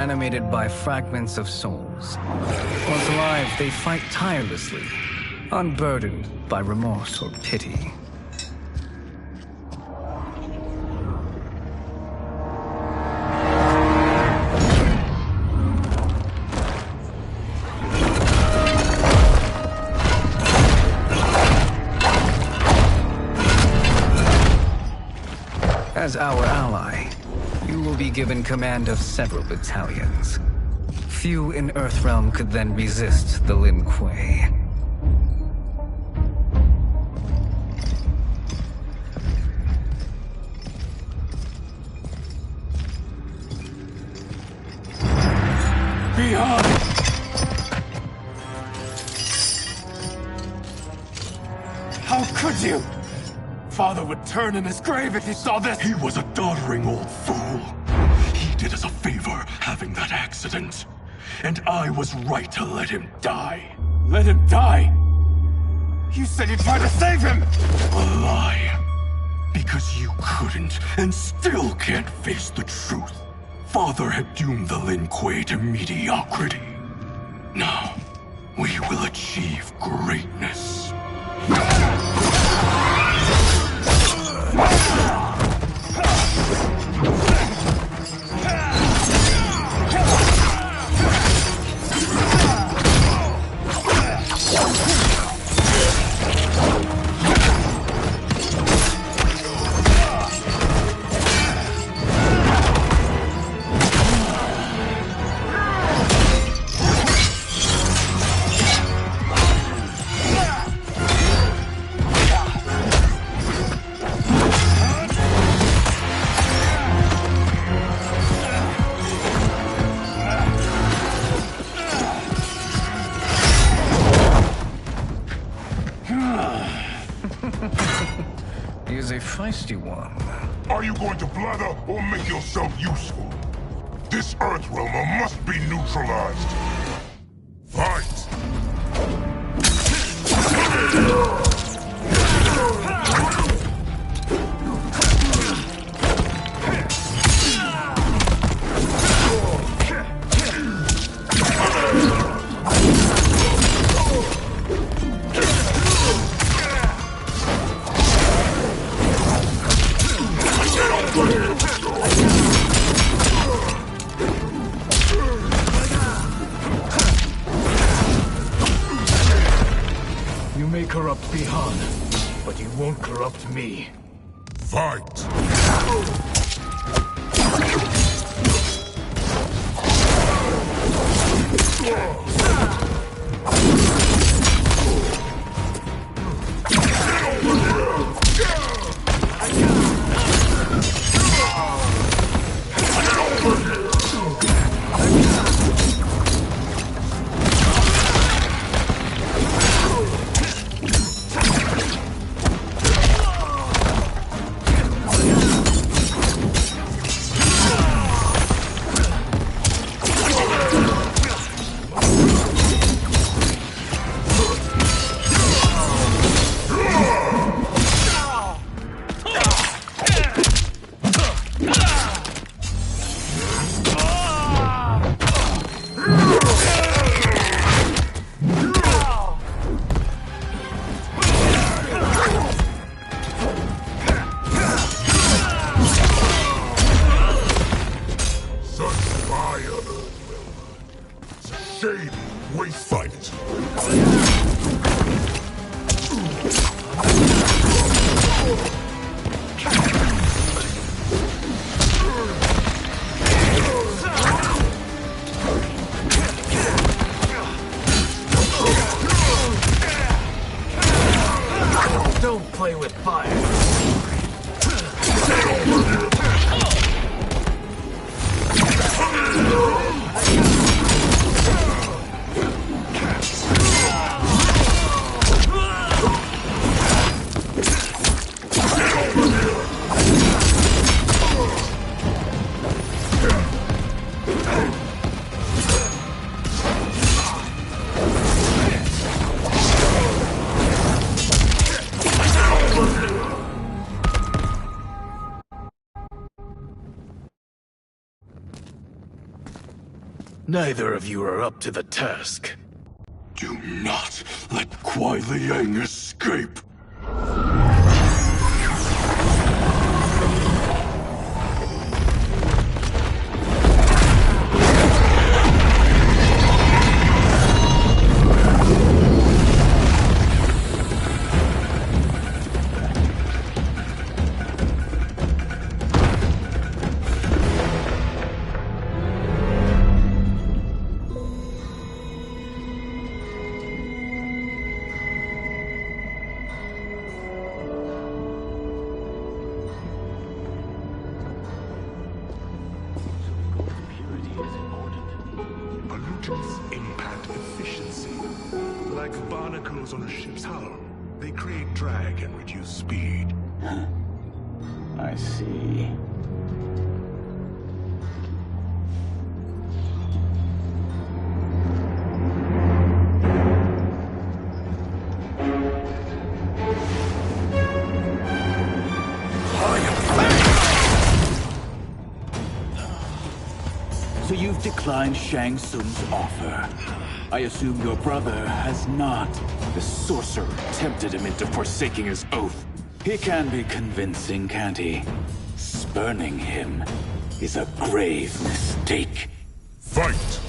animated by fragments of souls. Once alive, they fight tirelessly, unburdened by remorse or pity. As our ally, you will be given command of several battalions. Few in Earthrealm could then resist the Lin Kuei. Beyond! How could you? Father would turn in his grave if he saw this! He was a doddering old fool. He did us a favor having that accident. And I was right to let him die. Let him die? You said you tried to save him! A lie. Because you couldn't and still can't face the truth. Father had doomed the Lin Kuei to mediocrity. Now, we will achieve greatness. He's a feisty one. Are you going to blather or make yourself useful? This Earthrealmer must be neutralized. Fight! You may corrupt Bihan, but you won't corrupt me. Fight! Shade, waste fight. Don't play with fire. Neither of you are up to the task. Do not let Kuai Liang escape! Pollutants impact efficiency. Like barnacles on a ship's hull, they create drag and reduce speed. I see. So you've declined Shang Tsung's offer. I assume your brother has not. The sorcerer tempted him into forsaking his oath. He can be convincing, can't he? Spurning him is a grave mistake. Fight!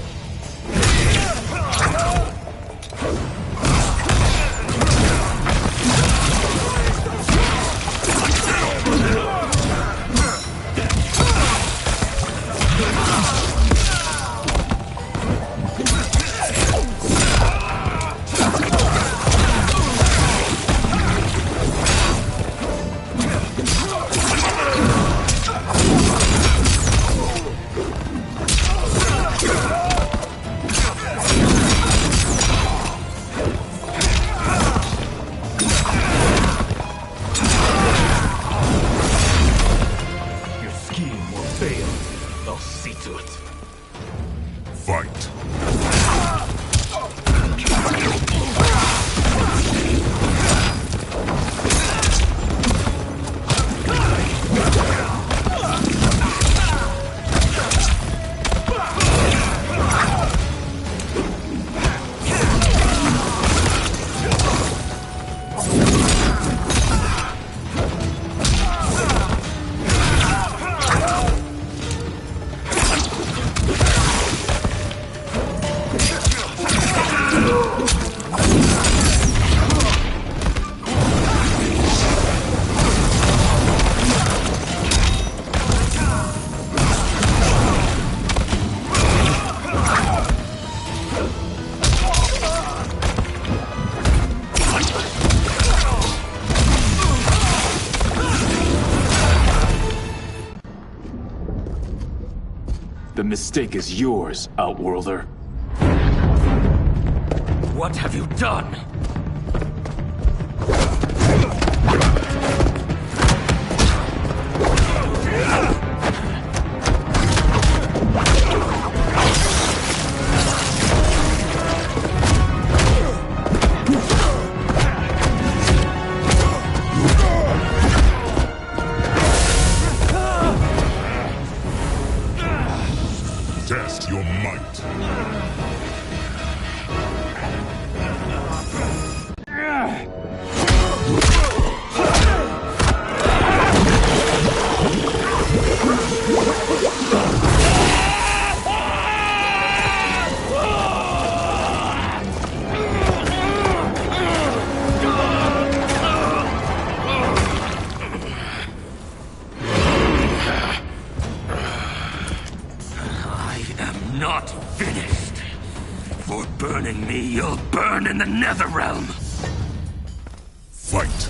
I'll see to it. Fight! The mistake is yours, Outworlder. What have you done? Test your might. Not finished. For burning me, you'll burn in the Netherrealm. Fight!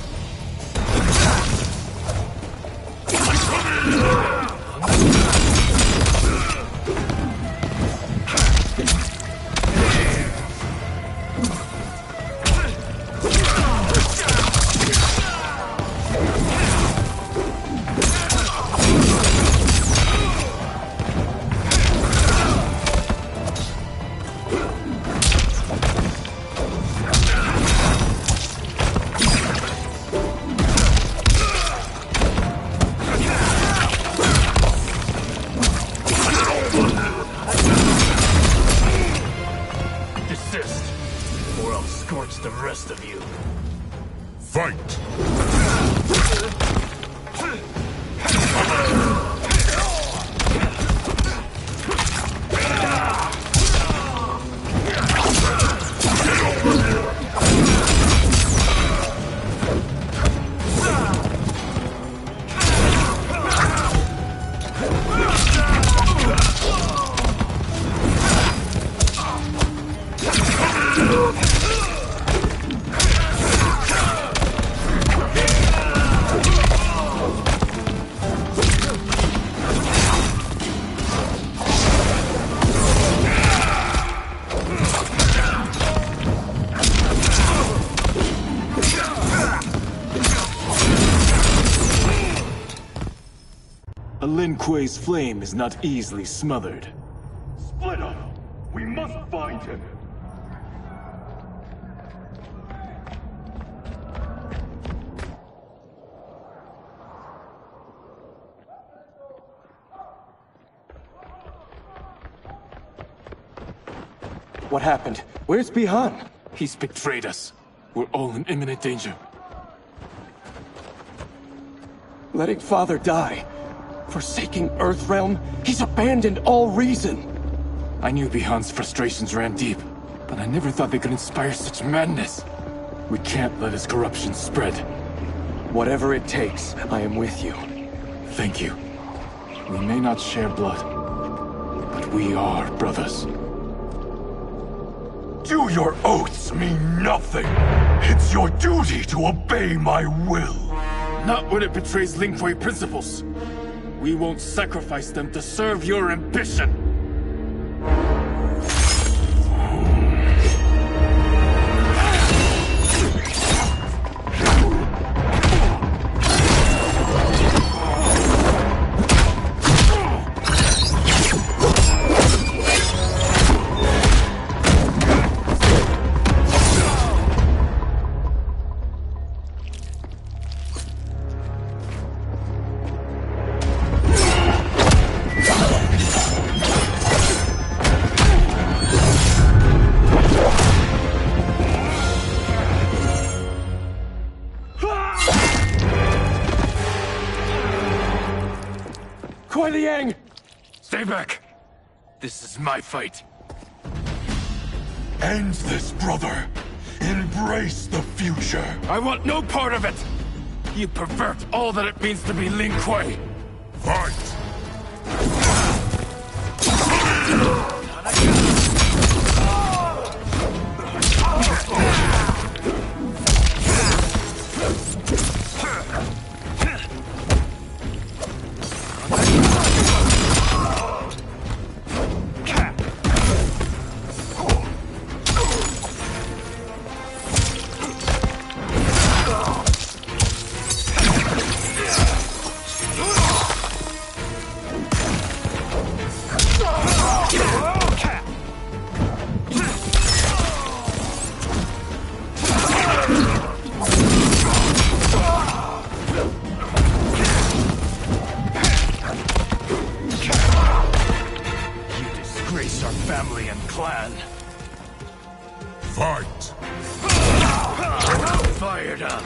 scorch the rest of you. Fight! A Lin Kuei's flame is not easily smothered. Split up! We must find him! What happened? Where's Bihan? He's betrayed us. We're all in imminent danger. Letting Father die. Forsaking Earthrealm, he's abandoned all reason. I knew Bihan's frustrations ran deep, but I never thought they could inspire such madness. We can't let his corruption spread. Whatever it takes, I am with you. Thank you. We may not share blood, but we are brothers. Do your oaths mean nothing? It's your duty to obey my will. Not when it betrays Lin Kuei principles. We won't sacrifice them to serve your ambition. Stay back! This is my fight. End this, brother. Embrace the future. I want no part of it! You pervert all that it means to be Lin Kuei! Fight! Fight! Fired up!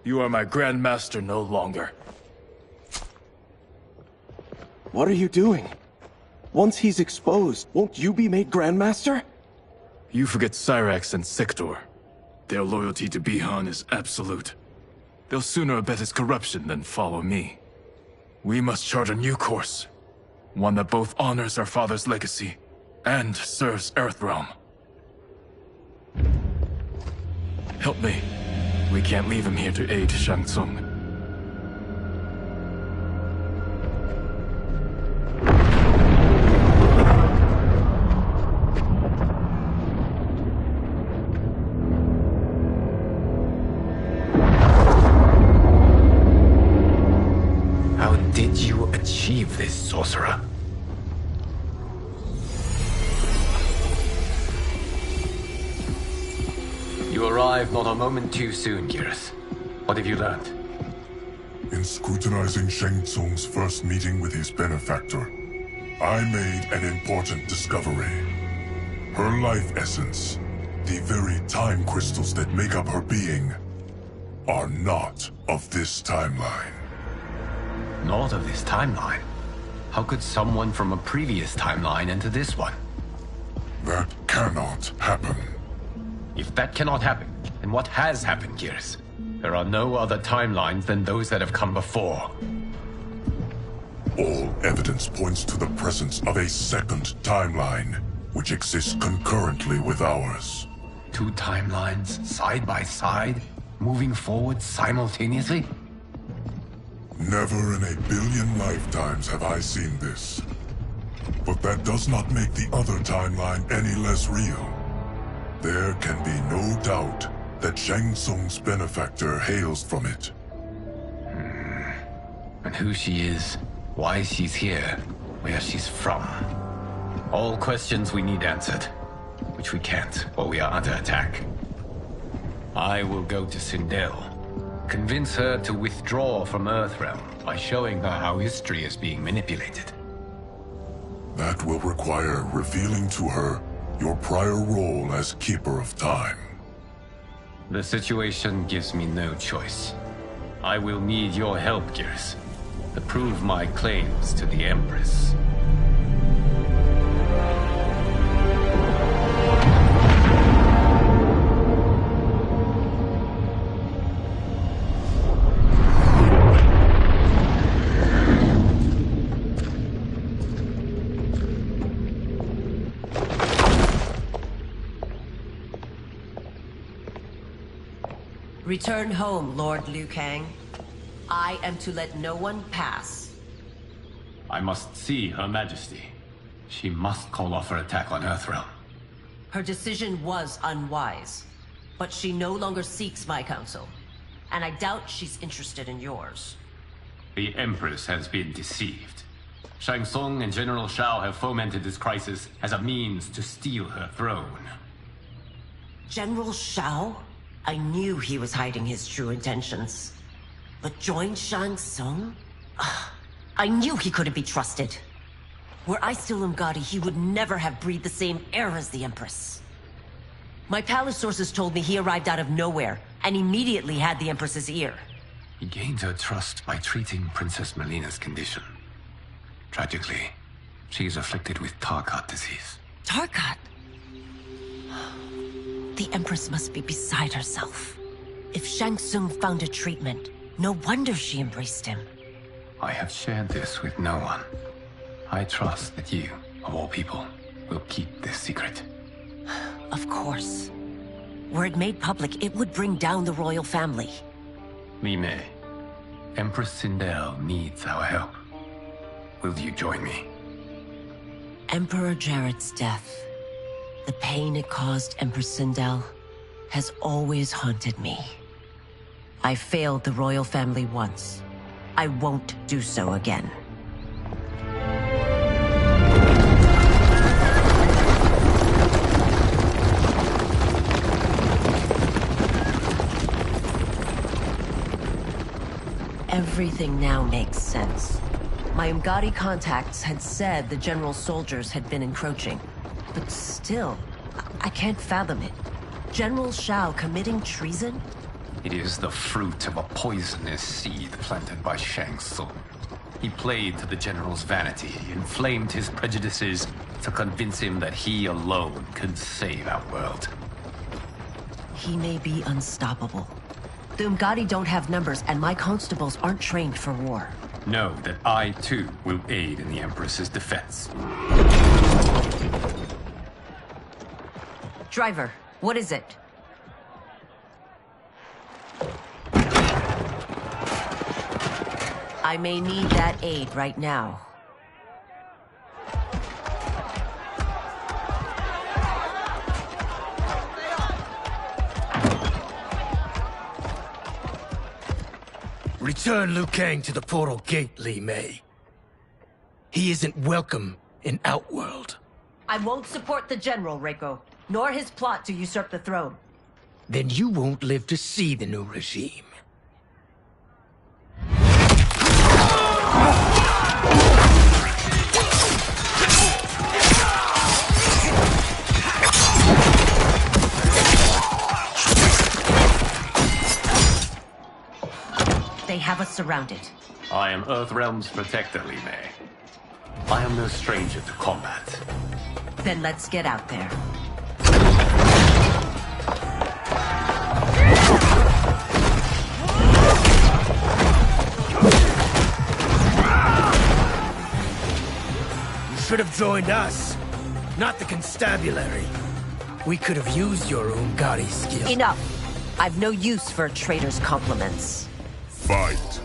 You are my Grand Master no longer. What are you doing? Once he's exposed, won't you be made Grandmaster? You forget Cyrax and Sector. Their loyalty to Bihan is absolute. They'll sooner abet his corruption than follow me. We must chart a new course. One that both honors our father's legacy and serves Earthrealm. Help me. We can't leave him here to aid Shang Tsung. How did you achieve this, sorcerer? You arrived not a moment too soon, Geras. What have you learned? In scrutinizing Shang Tsung's first meeting with his benefactor, I made an important discovery. Her life essence, the very time crystals that make up her being, are not of this timeline. Not of this timeline? How could someone from a previous timeline enter this one? That cannot happen. If that cannot happen, then what has happened, Geras? There are no other timelines than those that have come before. All evidence points to the presence of a second timeline, which exists concurrently with ours. Two timelines, side by side, moving forward simultaneously? Never in a billion lifetimes have I seen this. But that does not make the other timeline any less real. There can be no doubt that Shang Tsung's benefactor hails from it. And who she is, why she's here, where she's from. All questions we need answered, which we can't while we are under attack. I will go to Sindel, convince her to withdraw from Earthrealm by showing her how history is being manipulated. That will require revealing to her your prior role as Keeper of Time. The situation gives me no choice. I will need your help, Geras, to prove my claims to the Empress. Return home, Lord Liu Kang. I am to let no one pass. I must see Her Majesty. She must call off her attack on Earthrealm. Her decision was unwise, but she no longer seeks my counsel, and I doubt she's interested in yours. The Empress has been deceived. Shang Tsung and General Shao have fomented this crisis as a means to steal her throne. General Shao? I knew he was hiding his true intentions. But join Shang Tsung? I knew he couldn't be trusted. Were I still Umgadi, he would never have breathed the same air as the Empress. My palace sources told me he arrived out of nowhere, and immediately had the Empress's ear. He gained her trust by treating Princess Melina's condition. Tragically, she is afflicted with Tarkat disease. Tarkat? The Empress must be beside herself. If Shang Tsung found a treatment, no wonder she embraced him. I have shared this with no one. I trust that you, of all people, will keep this secret. Of course. Were it made public, it would bring down the royal family. Li Mei, Empress Sindel needs our help. Will you join me? Emperor Jarrett's death, the pain it caused Empress Sindel, has always haunted me. I failed the royal family once. I won't do so again. Everything now makes sense. My Umgadi contacts had said the general soldiers had been encroaching. But still, I can't fathom it. General Shao committing treason? It is the fruit of a poisonous seed planted by Shang Tsung. He played to the general's vanity, inflamed his prejudices to convince him that he alone could save our world. He may be unstoppable. The Umgadi don't have numbers, and my constables aren't trained for war. Know that I, too, will aid in the Empress's defense. Driver, what is it? I may need that aid right now. Return Liu Kang to the portal gate, Li Mei. He isn't welcome in Outworld. I won't support the General, Reiko, nor his plot to usurp the throne. Then you won't live to see the new regime. They have us surrounded. I am Earthrealm's protector, Li Mei. I am no stranger to combat. Then let's get out there. You should have joined us, not the constabulary. We could have used your Ungari skills. Enough! I've no use for a traitor's compliments. Fight.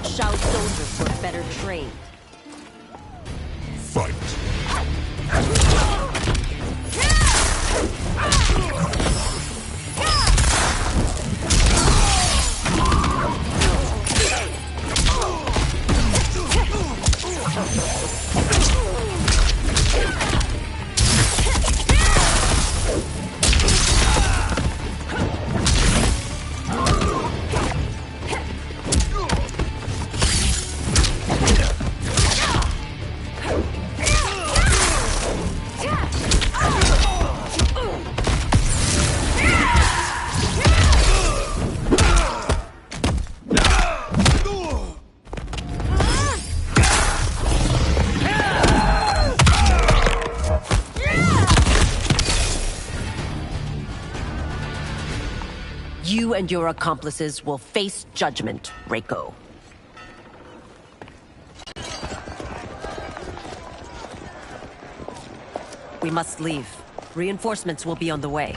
Shao's soldiers were better trained. Fight. You and your accomplices will face judgment, Reiko. We must leave. Reinforcements will be on the way.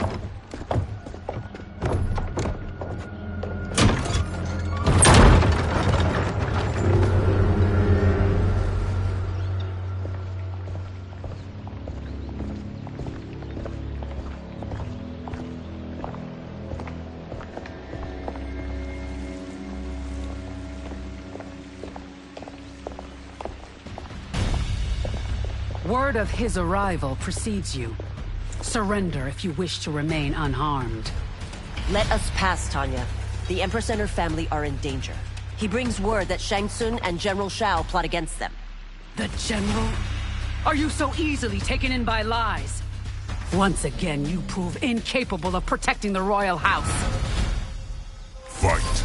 Word of his arrival precedes you. Surrender if you wish to remain unharmed. Let us pass, Tanya. The Empress and her family are in danger. He brings word that Shang Tsung and General Shao plot against them. The General? Are you so easily taken in by lies? Once again, you prove incapable of protecting the royal house. Fight!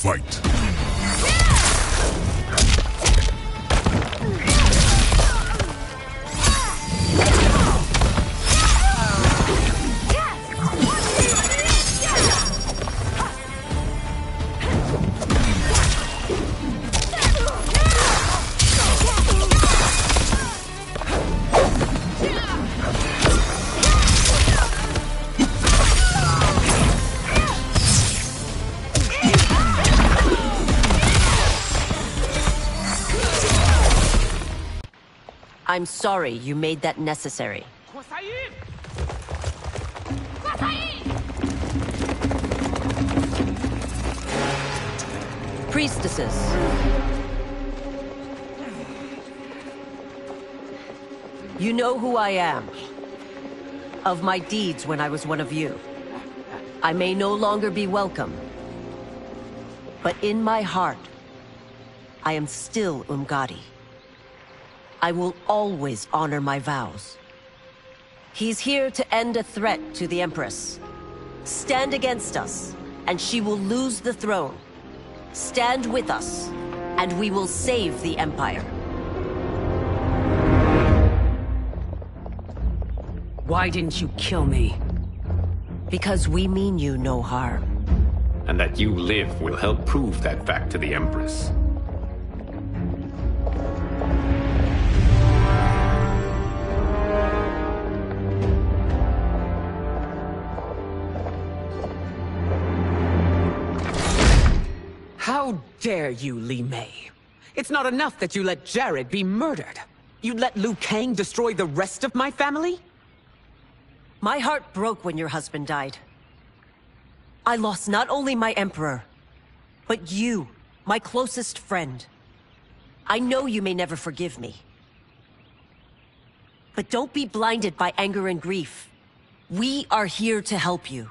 Fight! I'm sorry you made that necessary. Priestesses. You know who I am. Of my deeds when I was one of you. I may no longer be welcome. But in my heart, I am still Umgadi. I will always honor my vows. He's here to end a threat to the Empress. Stand against us, and she will lose the throne. Stand with us, and we will save the Empire. Why didn't you kill me? Because we mean you no harm. And that you live will help prove that fact to the Empress. How dare you, Li Mei? It's not enough that you let Jared be murdered. You'd let Liu Kang destroy the rest of my family? My heart broke when your husband died. I lost not only my emperor, but you, my closest friend. I know you may never forgive me. But don't be blinded by anger and grief. We are here to help you.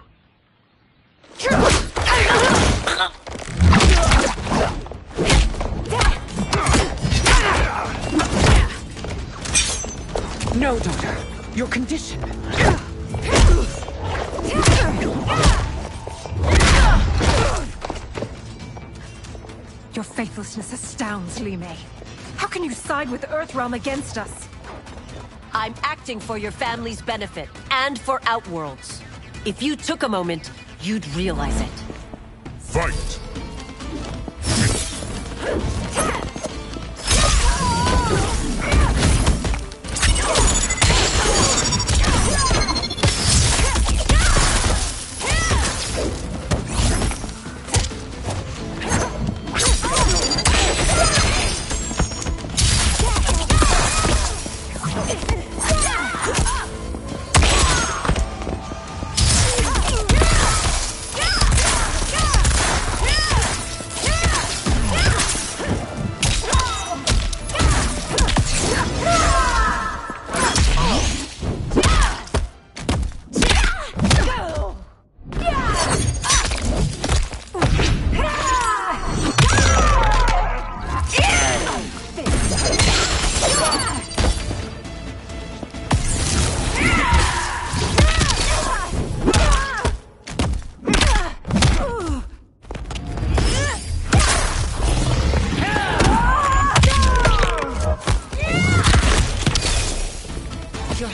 No, daughter. Your condition. Your faithlessness astounds, Li Mei. How can you side with Earthrealm against us? I'm acting for your family's benefit, and for Outworld's. If you took a moment, you'd realize it. Fight!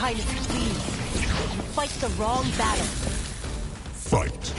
Highness, please. You fight the wrong battle. Fight.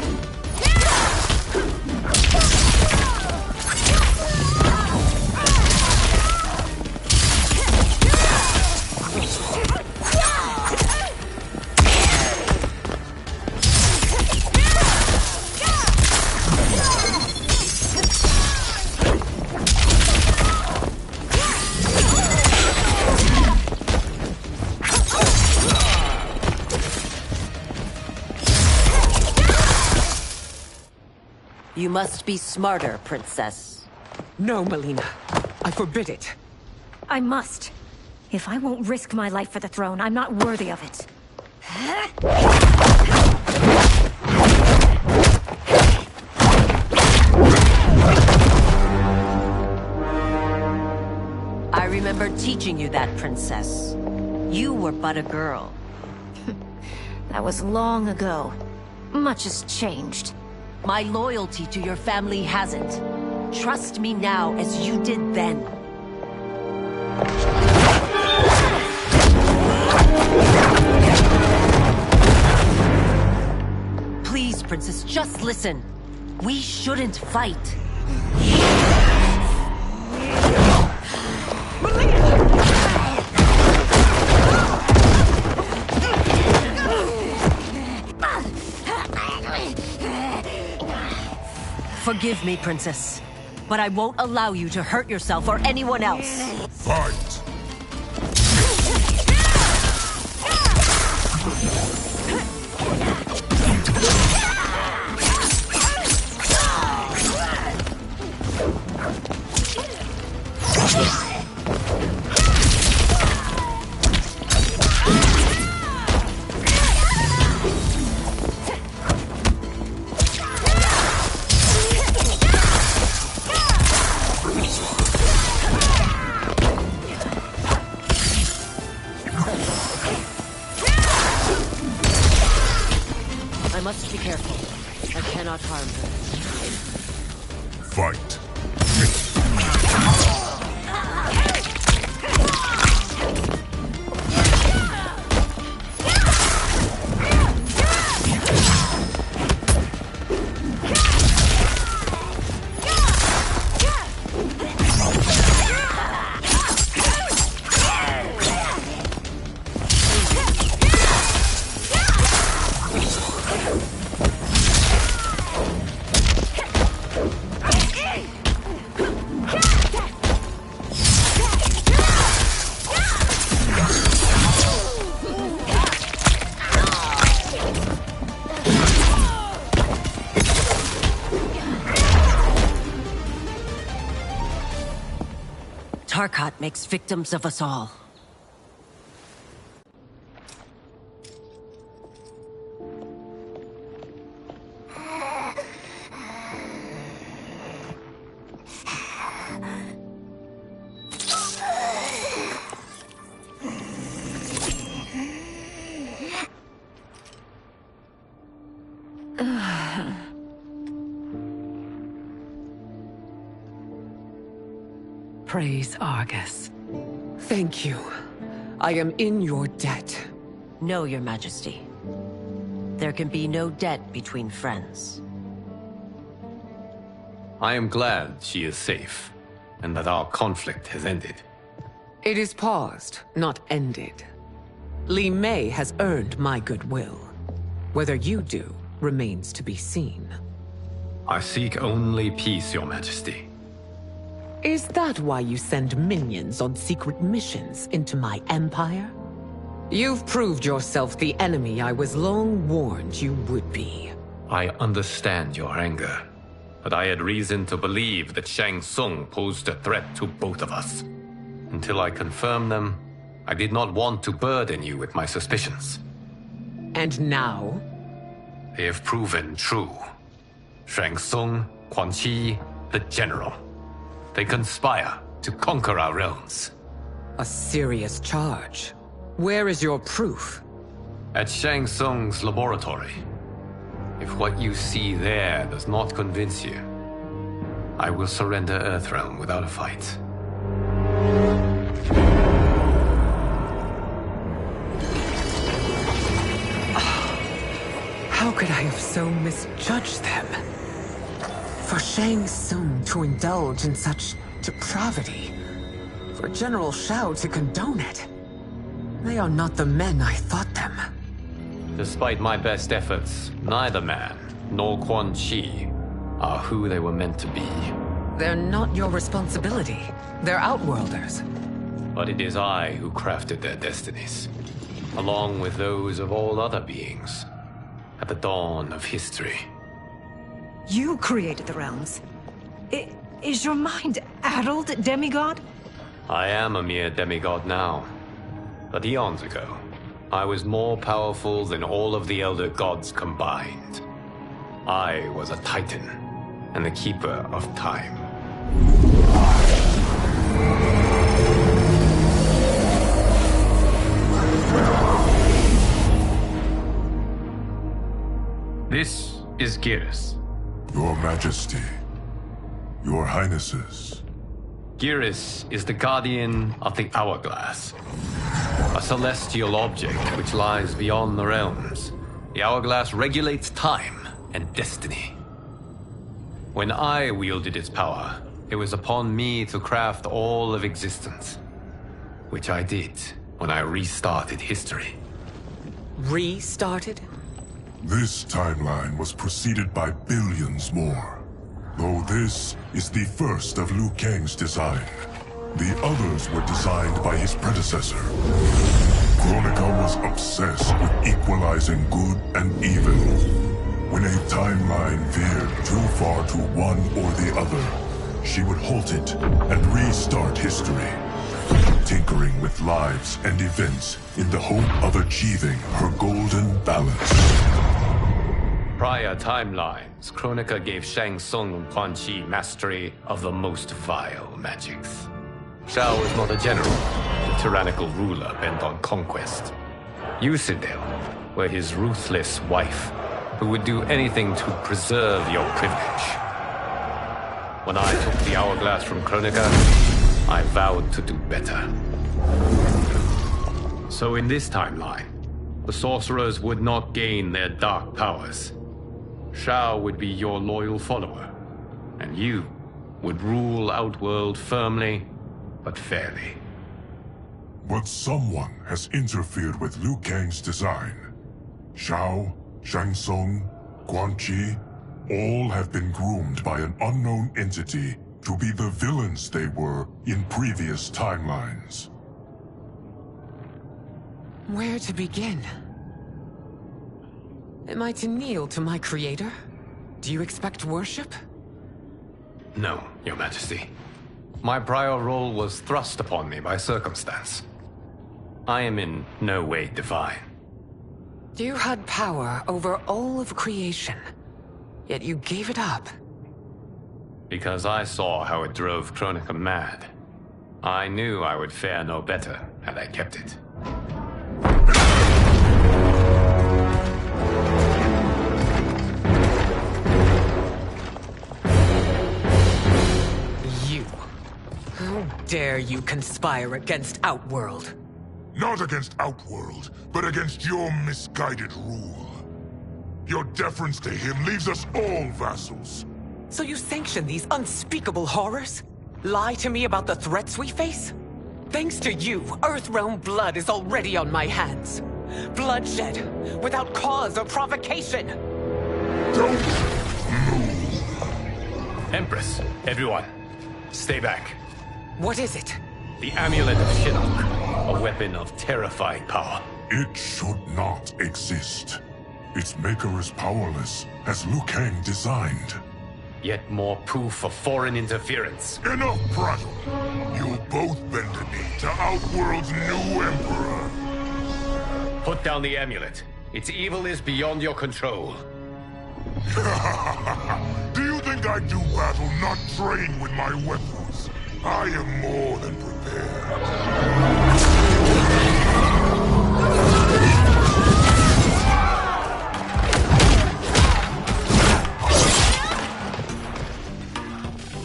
You must be smarter, Princess. No, Melina. I forbid it. I must. If I won't risk my life for the throne, I'm not worthy of it. I remember teaching you that, Princess. You were but a girl. That was long ago. Much has changed. My loyalty to your family hasn't. Trust me now as you did then. Please, Princess, just listen. We shouldn't fight. Forgive me, Princess, but I won't allow you to hurt yourself or anyone else. Fight! I must be careful. I cannot harm her. Fight! Tarkat makes victims of us all. Praise Argus. Thank you. I am in your debt. No, Your Majesty. There can be no debt between friends. I am glad she is safe, and that our conflict has ended. It is paused, not ended. Li Mei has earned my goodwill. Whether you do remains to be seen. I seek only peace, Your Majesty. Is that why you send minions on secret missions into my empire? You've proved yourself the enemy I was long warned you would be. I understand your anger, but I had reason to believe that Shang Tsung posed a threat to both of us. Until I confirmed them, I did not want to burden you with my suspicions. And now? They have proven true. Shang Tsung, Quan Chi, the General. They conspire to conquer our realms. A serious charge. Where is your proof? At Shang Tsung's laboratory. If what you see there does not convince you, I will surrender Earthrealm without a fight. so misjudge them? For Shang Tsung to indulge in such depravity, for General Shao to condone it, they are not the men I thought them. Despite my best efforts, neither man nor Quan Chi are who they were meant to be. They're not your responsibility. They're Outworlders. But it is I who crafted their destinies, along with those of all other beings, at the dawn of history. You created the realms. Is your mind addled, demigod? I am a mere demigod now. But eons ago, I was more powerful than all of the Elder Gods combined. I was a Titan, and the Keeper of Time. This is Geras. Your Majesty. Your Highnesses. Geras is the guardian of the Hourglass, a celestial object which lies beyond the realms. The Hourglass regulates time and destiny. When I wielded its power, it was upon me to craft all of existence, which I did when I restarted history. Restarted? This timeline was preceded by billions more. Though this is the first of Liu Kang's design, the others were designed by his predecessor. Kronika was obsessed with equalizing good and evil. When a timeline veered too far to one or the other, she would halt it and restart history, tinkering with lives and events in the hope of achieving her golden balance. Prior timelines, Kronika gave Shang Tsung and Quan Chi mastery of the most vile magics. Shao was not a general, a tyrannical ruler bent on conquest. Yusidel were his ruthless wife, who would do anything to preserve your privilege. When I took the Hourglass from Kronika, I vowed to do better. So in this timeline, the sorcerers would not gain their dark powers. Shao would be your loyal follower, and you would rule Outworld firmly, but fairly. But someone has interfered with Liu Kang's design. Shao, Shang Tsung, Quan Chi, all have been groomed by an unknown entity to be the villains they were in previous timelines. Where to begin? Am I to kneel to my creator? Do you expect worship? No, Your Majesty. My prior role was thrust upon me by circumstance. I am in no way divine. You had power over all of creation, yet you gave it up. Because I saw how it drove Kronika mad. I knew I would fare no better had I kept it. How dare you conspire against Outworld? Not against Outworld, but against your misguided rule. Your deference to him leaves us all vassals. So you sanction these unspeakable horrors? Lie to me about the threats we face? Thanks to you, Earthrealm blood is already on my hands. Bloodshed, without cause or provocation. Don't move. Empress, everyone, stay back. What is it? The Amulet of Shinnok, a weapon of terrifying power. It should not exist. Its maker is powerless, as Liu Kang designed. Yet more proof of foreign interference. Enough prattle! You both bend a knee to Outworld's new emperor. Put down the amulet. Its evil is beyond your control. Do you think I do battle not trained with my weapons? I am more than prepared.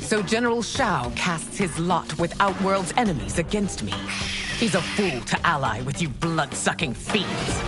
So General Shao casts his lot with Outworld's enemies against me. He's a fool to ally with you blood-sucking fiends.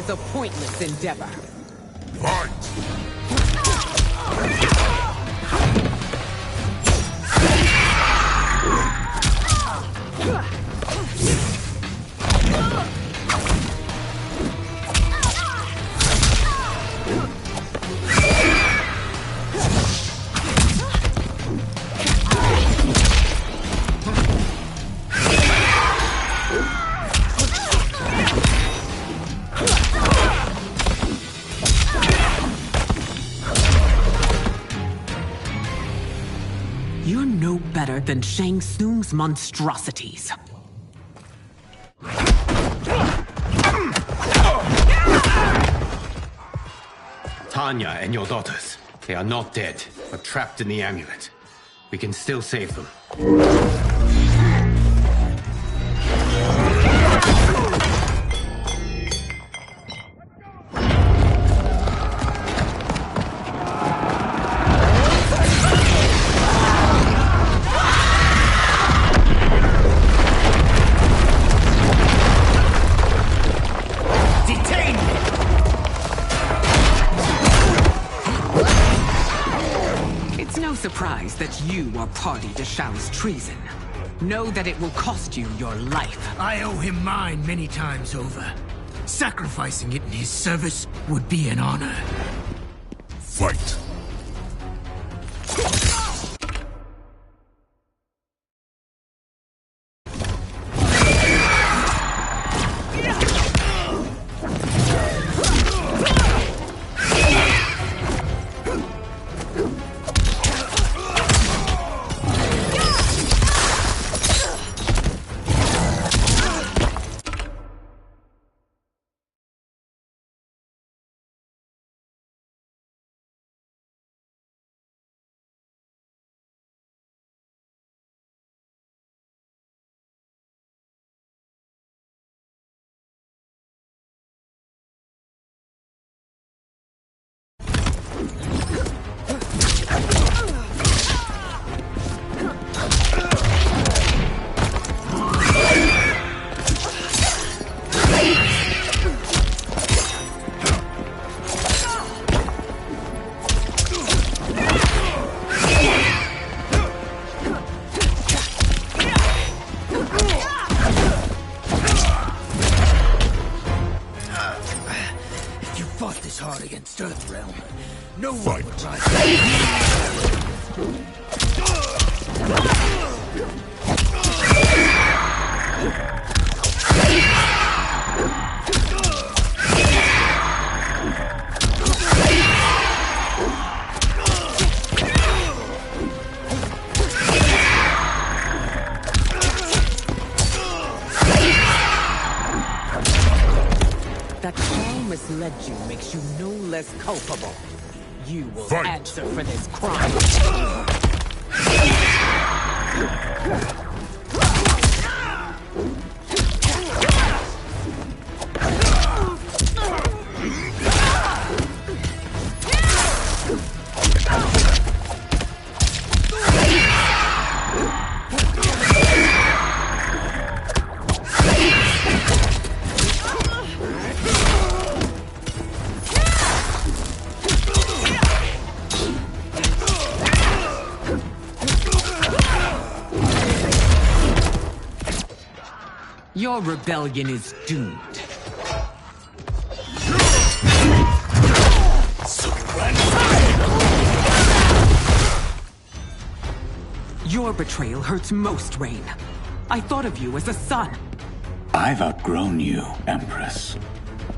is a pointless endeavor. You're no better than Shang Tsung's monstrosities. Tanya and your daughters. They are not dead, but trapped in the amulet. We can still save them. Surprised that you are party to Shao's treason. Know that it will cost you your life. I owe him mine many times over. Sacrificing it in his service would be an honor. Fight! Hard against Earthrealm. No Fight. one would rise. That Shao misled you makes you no less culpable. You will answer for this crime. Your rebellion is doomed. Your betrayal hurts most, Rain. I thought of you as a son. I've outgrown you, Empress.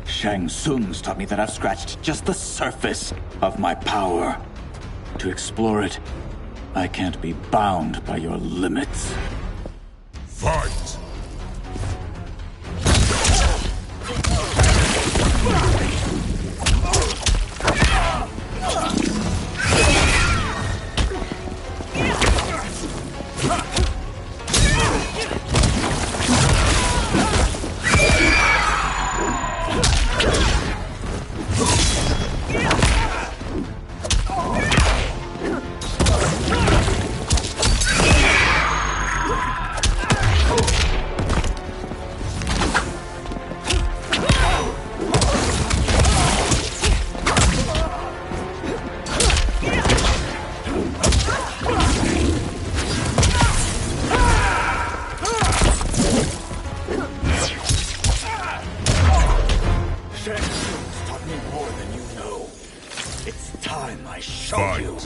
Shang Tsung's taught me that I've scratched just the surface of my power. To explore it, I can't be bound by your limits. Fight! It's time I show you.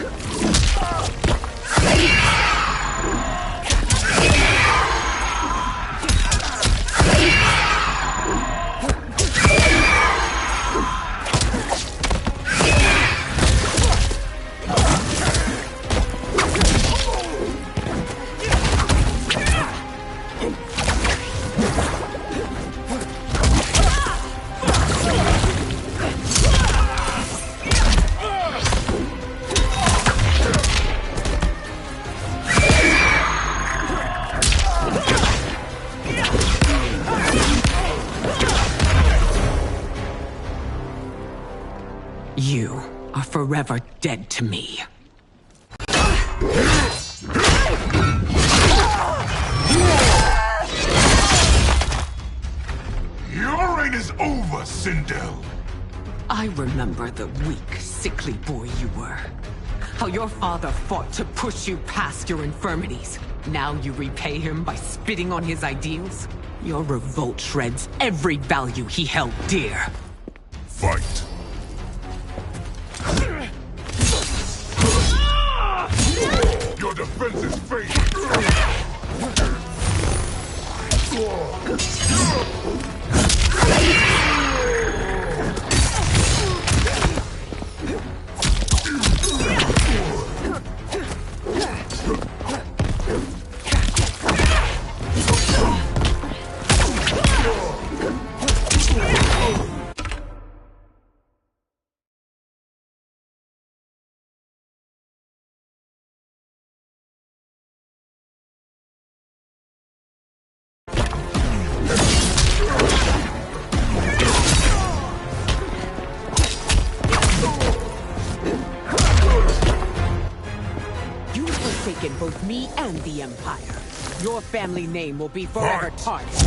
You are forever dead to me. Your reign is over, Sindel. I remember the weak, sickly boy you were. How your father fought to push you past your infirmities. Now you repay him by spitting on his ideals? Your revolt shreds every value he held dear. Fight. Your defense is fake. Both me and the Empire. Your family name will be forever tarnished.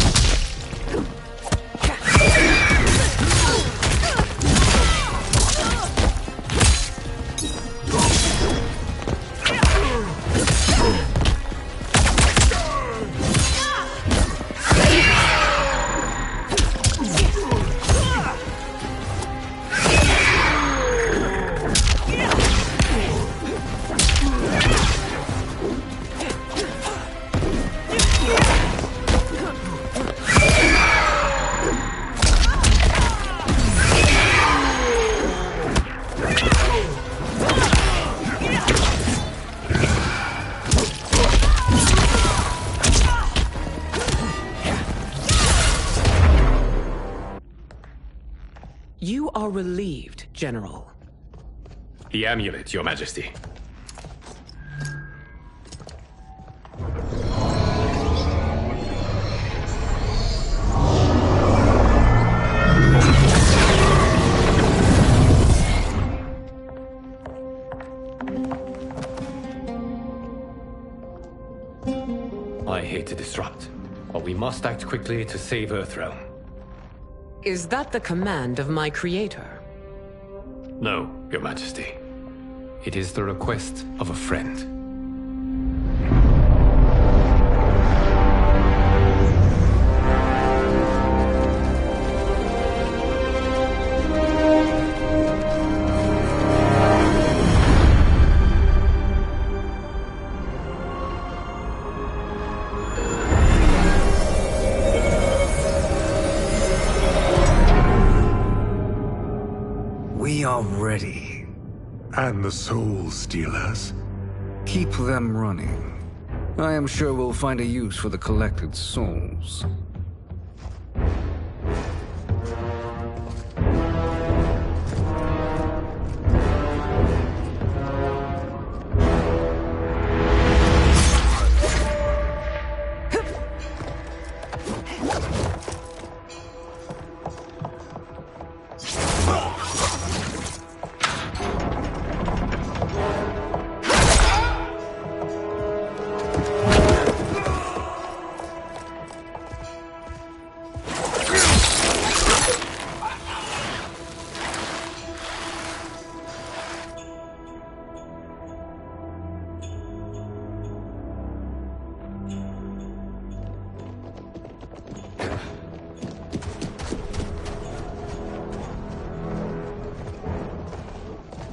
You are relieved, General. The amulet, Your Majesty. I hate to disrupt, but we must act quickly to save Earthrealm. Is that the command of my creator? No, Your Majesty. It is the request of a friend. We are ready. And the Soul Stealers? Keep them running. I am sure we'll find a use for the collected souls.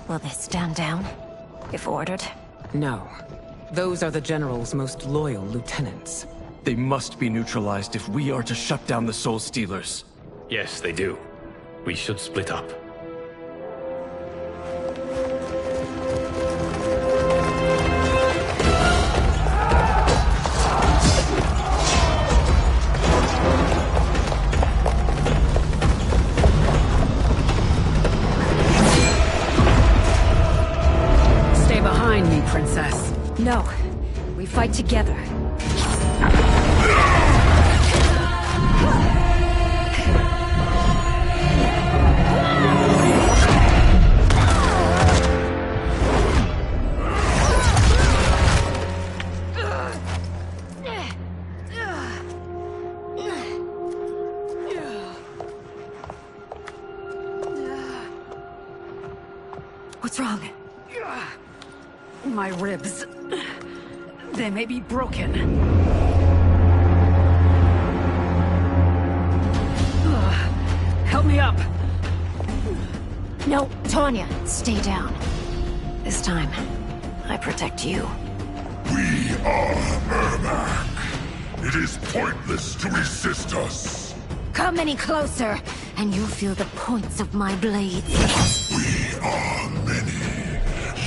Will they stand down, if ordered? No. Those are the General's most loyal lieutenants. They must be neutralized if we are to shut down the Soul Stealers. Yes, they do. We should split up. Stay behind me, Princess. No. We fight together. What's wrong? My ribs. They may be broken. Help me up. No, Tanya, stay down. This time, I protect you. We are Ermac. It is pointless to resist us. Come any closer, and you'll feel the points of my blades. We are many.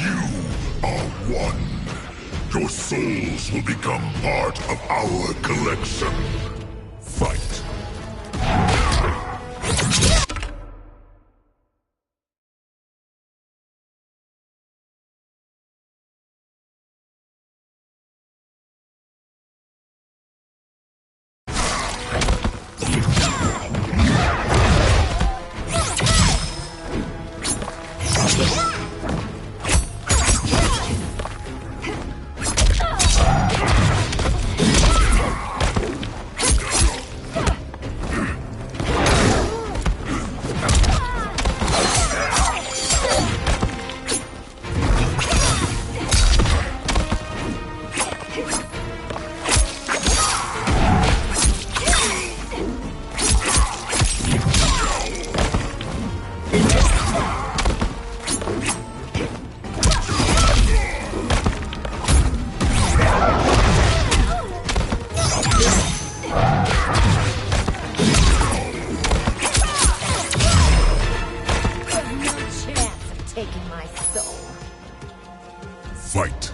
You are one. Your souls will become part of our collection. Fight. Fight.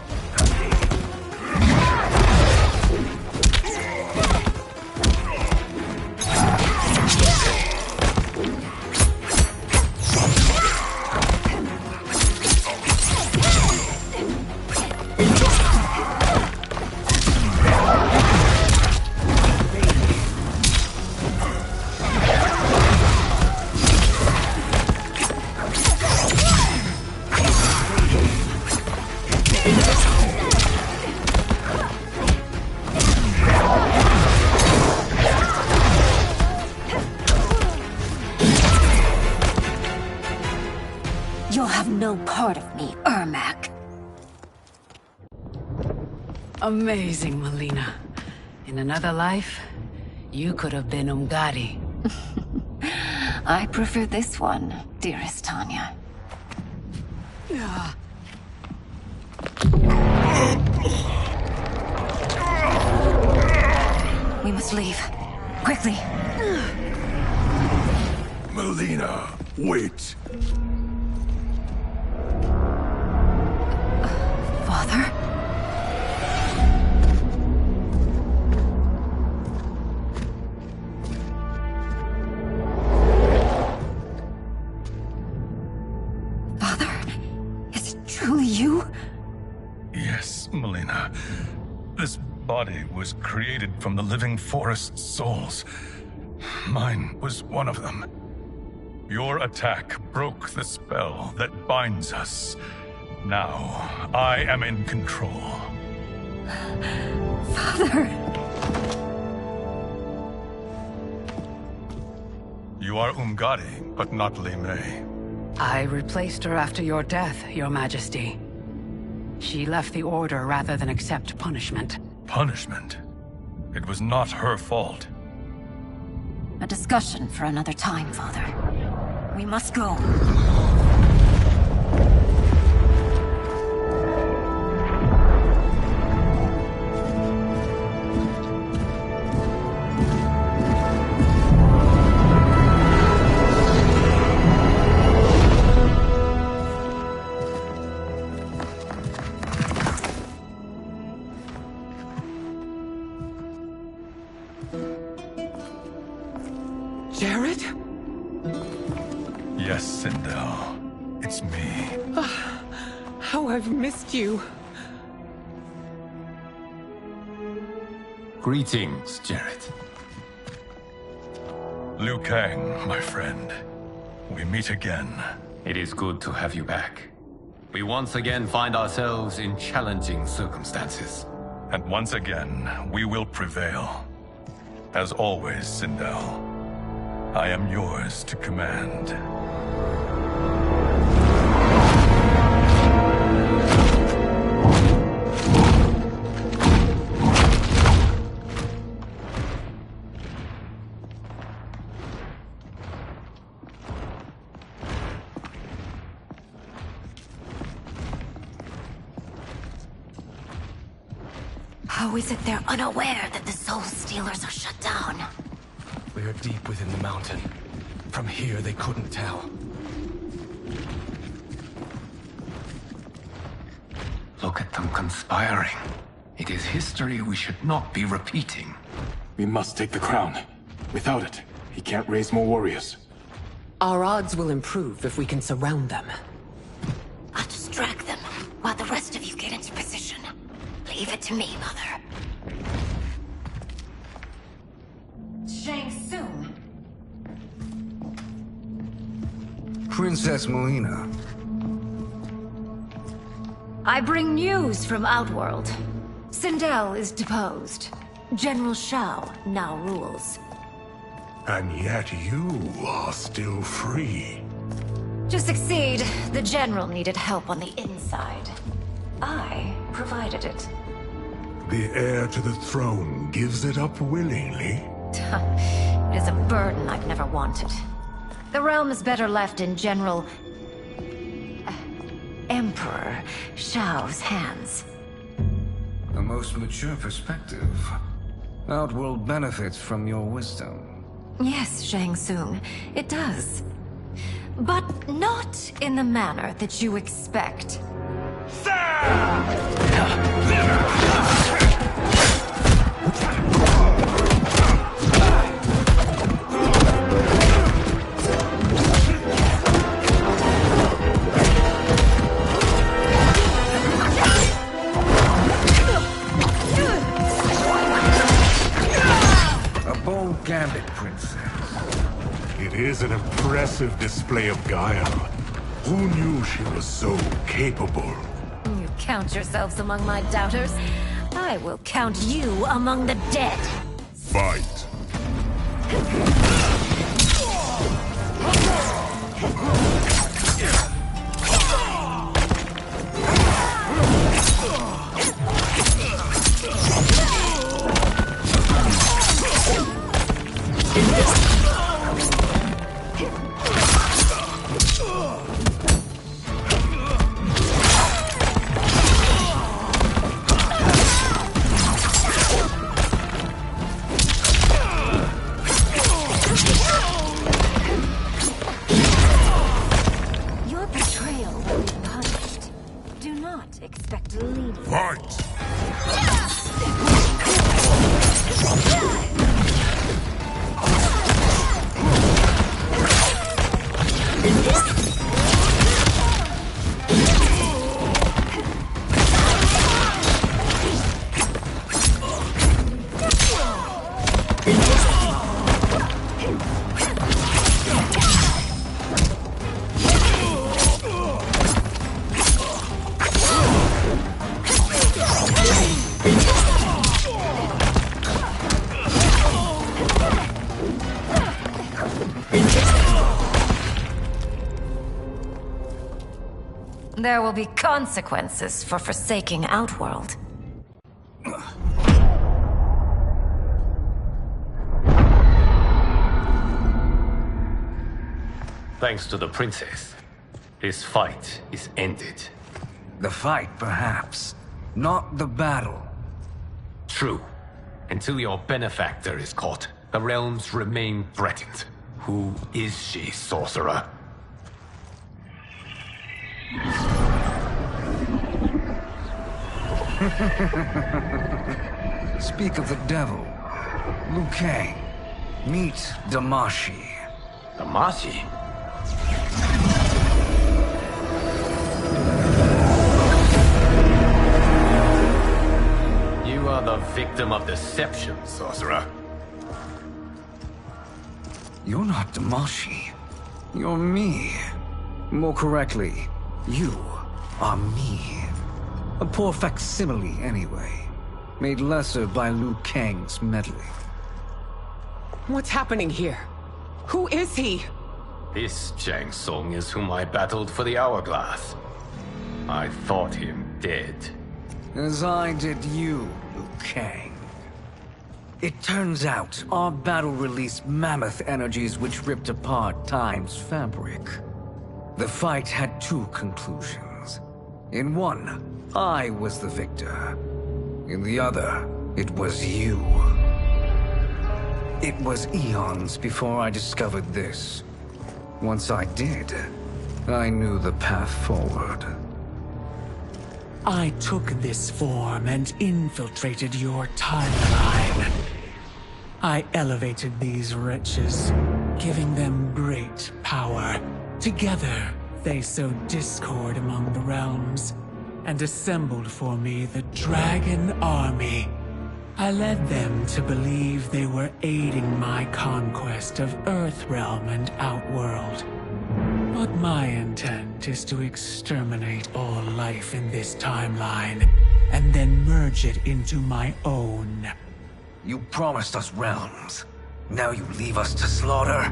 You'll have no part of me, Ermac. Amazing, Melina. In another life, you could have been Umgadi. I prefer this one, dearest Tanya. We must leave. Quickly. Melina, wait. Father? Father? Is it truly you? Yes, Melina. This body was created from the living forest's souls. Mine was one of them. Your attack broke the spell that binds us. Now, I am in control. Father! You are Umgadi, but not Li Mei. I replaced her after your death, Your Majesty. She left the Order rather than accept punishment. Punishment? It was not her fault. A discussion for another time, Father. We must go. Jared? Yes, Sindel. It's me. How I've missed you. Greetings, Jared. Liu Kang, my friend. We meet again. It is good to have you back. We once again find ourselves in challenging circumstances. And once again, we will prevail. As always, Sindel, I am yours to command. How is it they're unaware that the Soul Stealers are shut down? We are deep within the mountain. From here, they couldn't tell. Look at them conspiring. It is history we should not be repeating. We must take the crown. Without it, he can't raise more warriors. Our odds will improve if we can surround them. I'll distract them while the rest of you get into position. Leave it to me, Mother. Shang Tsung. Princess Melina. I bring news from Outworld. Sindel is deposed. General Shao now rules. And yet you are still free. To succeed, the General needed help on the inside. I provided it. The heir to the throne gives it up willingly. It is a burden I've never wanted. The realm is better left in General... Emperor Shao's hands. A most mature perspective. Outworld benefits from your wisdom. Yes, Shang Tsung, it does. But not in the manner that you expect. A bold gambit, Princess. It is an impressive display of guile. Who knew she was so capable? You count yourselves among my doubters. I will count you among the dead. Fight. Your betrayal will be punished. Do not expect leniency. Fight! There will be consequences for forsaking Outworld. Thanks to the princess, this fight is ended. The fight, perhaps. Not the battle. True. Until your benefactor is caught, the realms remain threatened. Who is she, sorcerer? Speak of the devil. Liu Kang. Meet Damashi. Damashi? You are the victim of deception, sorcerer. You're not Damashi. You're me. More correctly, you are me. A poor facsimile, anyway. Made lesser by Liu Kang's meddling. What's happening here? Who is he? This Shang Tsung is whom I battled for the Hourglass. I thought him dead. As I did you, Liu Kang. It turns out our battle released mammoth energies which ripped apart time's fabric. The fight had two conclusions. In one, I was the victor. In the other, it was you. It was eons before I discovered this. Once I did, I knew the path forward. I took this form and infiltrated your timeline. I elevated these wretches, giving them great power. Together, they sowed discord among the realms, and assembled for me the Dragon Army. I led them to believe they were aiding my conquest of Earthrealm and Outworld. But my intent is to exterminate all life in this timeline, and then merge it into my own. You promised us realms. Now you leave us to slaughter?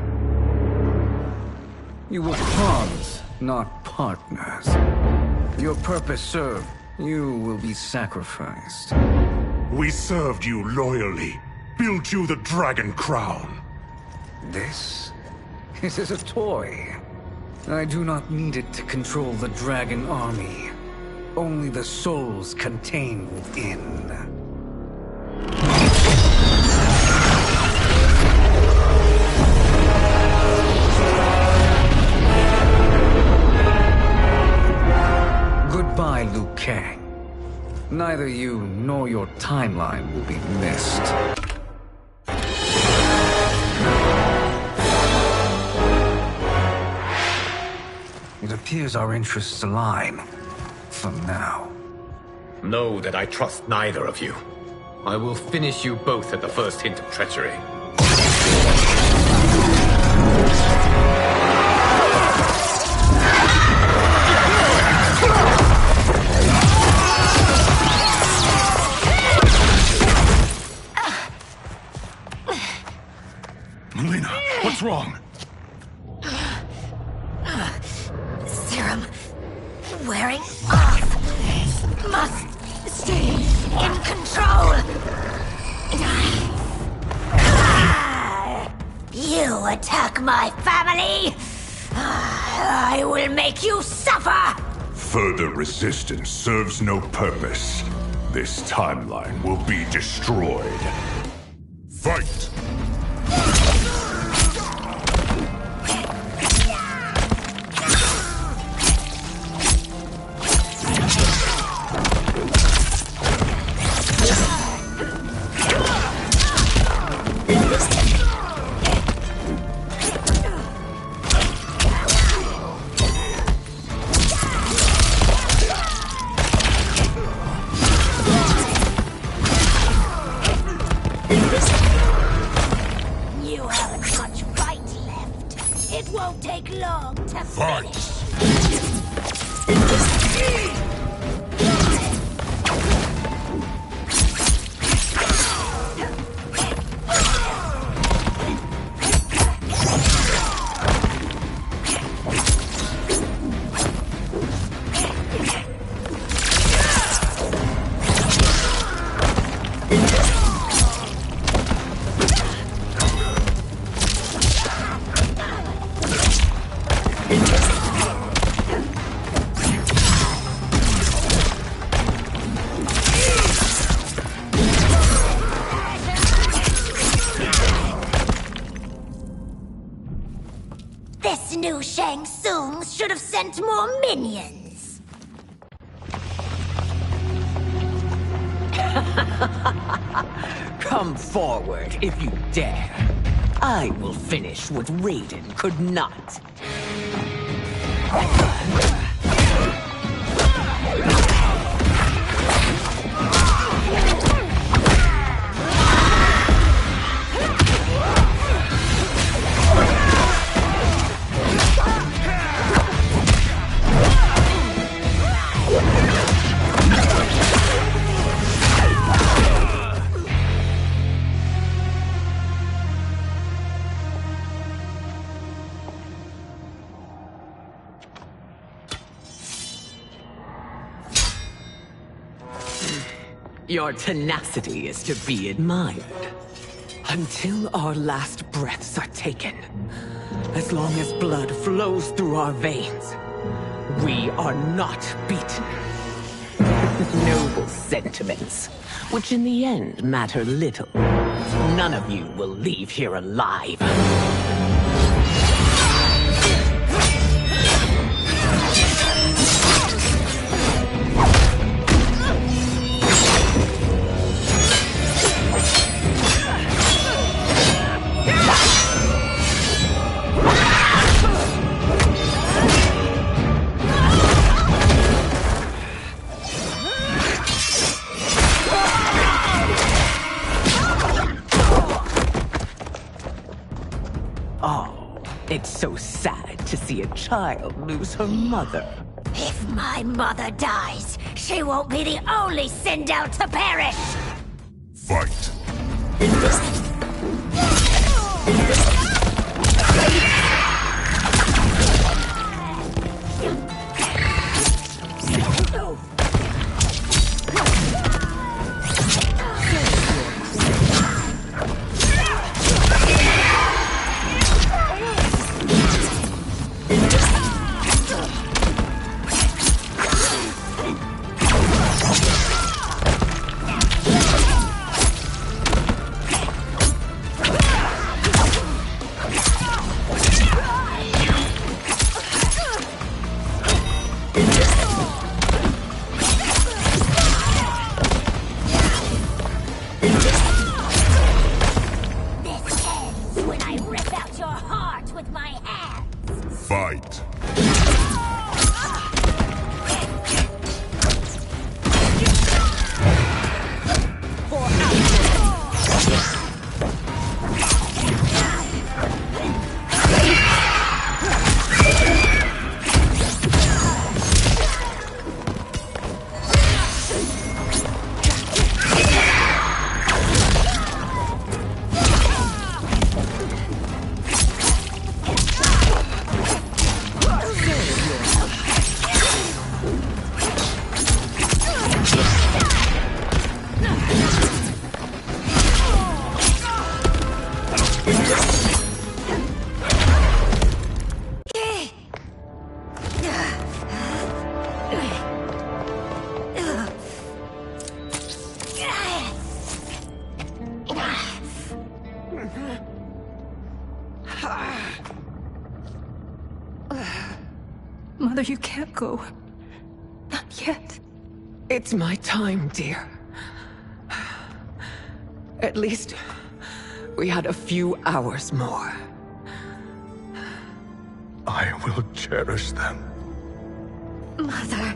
You were pawns, not partners. Your purpose served. You will be sacrificed. We served you loyally, built you the Dragon Crown. This is a toy. I do not need it to control the Dragon Army. Only the souls contained within. Goodbye, Liu Kang. Neither you nor your timeline will be missed. It appears our interests align. For now. Know that I trust neither of you. I will finish you both at the first hint of treachery. Melina, what's wrong? Serum wearing off. Must stay in control. You attack my family. I will make you suffer. Further resistance serves no purpose. This timeline will be destroyed. Fight! You haven't much fight left. It won't take long to finish. This new Shang Tsung should have sent more minions. Come forward if you dare. I will finish what Raiden could not. Your tenacity is to be admired. Until our last breaths are taken, as long as blood flows through our veins, we are not beaten. Noble sentiments, which in the end matter little. None of you will leave here alive. It's so sad to see a child lose her mother. If my mother dies, she won't be the only Sindel to perish! Fight. Fight. Mother, you can't go. Not yet. It's my time, dear. At least, we had a few hours more. I will cherish them. Mother.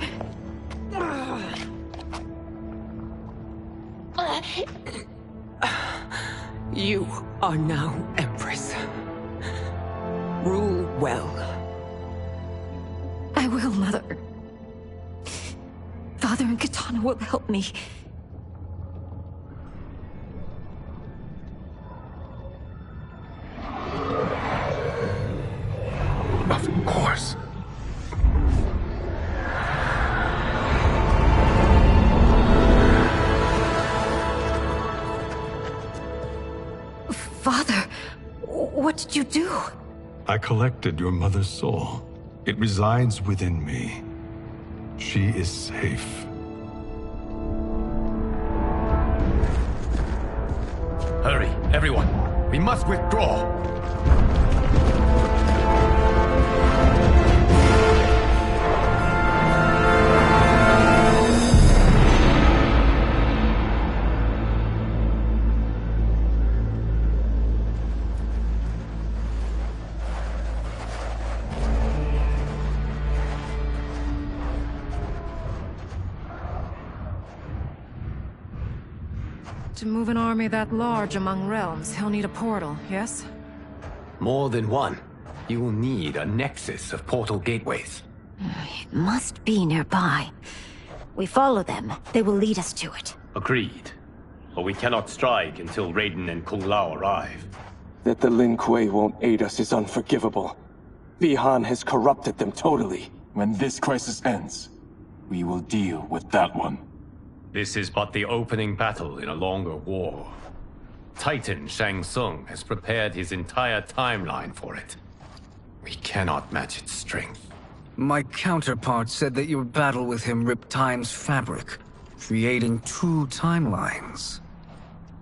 You are now Empress. Rule well. I will, Mother. Father and Katana will help me. Of course. Father, what did you do? I collected your mother's soul. It resides within me. She is safe. Hurry, everyone. We must withdraw. To move an army that large among realms, he'll need a portal, yes? More than one. You will need a nexus of portal gateways. It must be nearby. We follow them, they will lead us to it. Agreed. But we cannot strike until Raiden and Kung Lao arrive. That the Lin Kuei won't aid us is unforgivable. Bi-Han has corrupted them totally. When this crisis ends, we will deal with that one. This is but the opening battle in a longer war. Titan Shang Tsung has prepared his entire timeline for it. We cannot match its strength. My counterpart said that your battle with him ripped time's fabric, creating two timelines.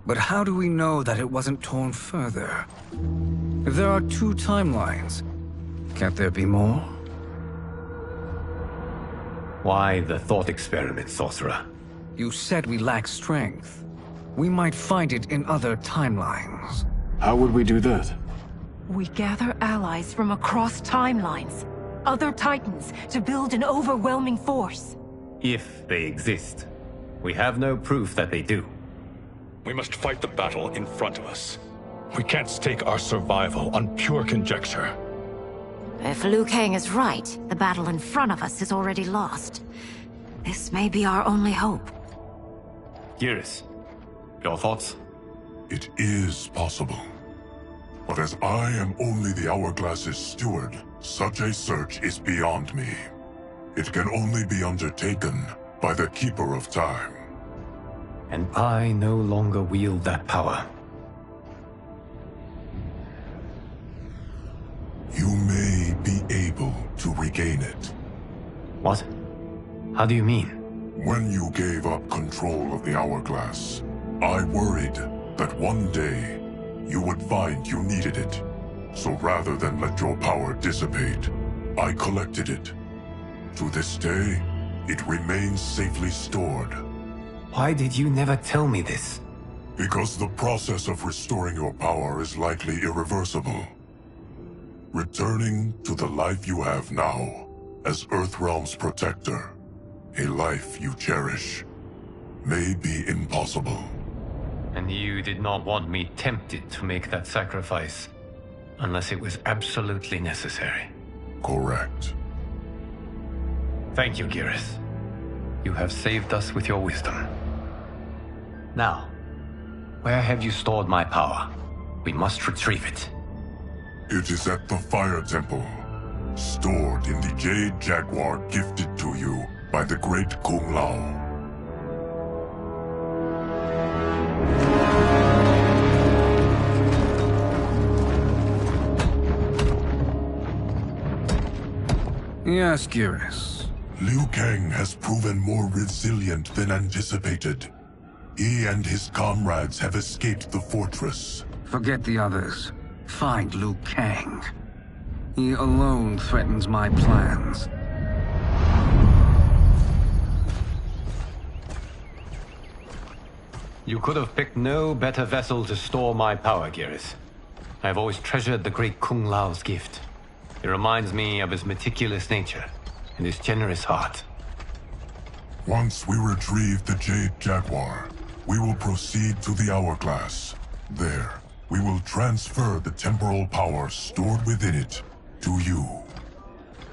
But how do we know that it wasn't torn further? If there are two timelines, can't there be more? Why the thought experiment, Sorcerer? You said we lack strength. We might find it in other timelines. How would we do that? We gather allies from across timelines, other titans, to build an overwhelming force. If they exist. We have no proof that they do. We must fight the battle in front of us. We can't stake our survival on pure conjecture. If Liu Kang is right, the battle in front of us is already lost. This may be our only hope. Geras, your thoughts? It is possible. But as I am only the Hourglass's steward, such a search is beyond me. It can only be undertaken by the Keeper of Time. And I no longer wield that power. You may be able to regain it. What? How do you mean? When you gave up control of the Hourglass, I worried that one day you would find you needed it. So rather than let your power dissipate, I collected it. To this day, it remains safely stored. Why did you never tell me this? Because the process of restoring your power is likely irreversible. Returning to the life you have now, as Earthrealm's protector, a life you cherish, may be impossible. And you did not want me tempted to make that sacrifice, unless it was absolutely necessary. Correct. Thank you, Geras. You have saved us with your wisdom. Now, where have you stored my power? We must retrieve it. It is at the Fire Temple, stored in the Jade Jaguar gifted to you by the great Kung Lao. Yes, Geras. Liu Kang has proven more resilient than anticipated. He and his comrades have escaped the fortress. Forget the others. Find Liu Kang. He alone threatens my plans. You could have picked no better vessel to store my power, Geras. I have always treasured the great Kung Lao's gift. It reminds me of his meticulous nature and his generous heart. Once we retrieve the Jade Jaguar, we will proceed to the Hourglass. There, we will transfer the temporal power stored within it to you.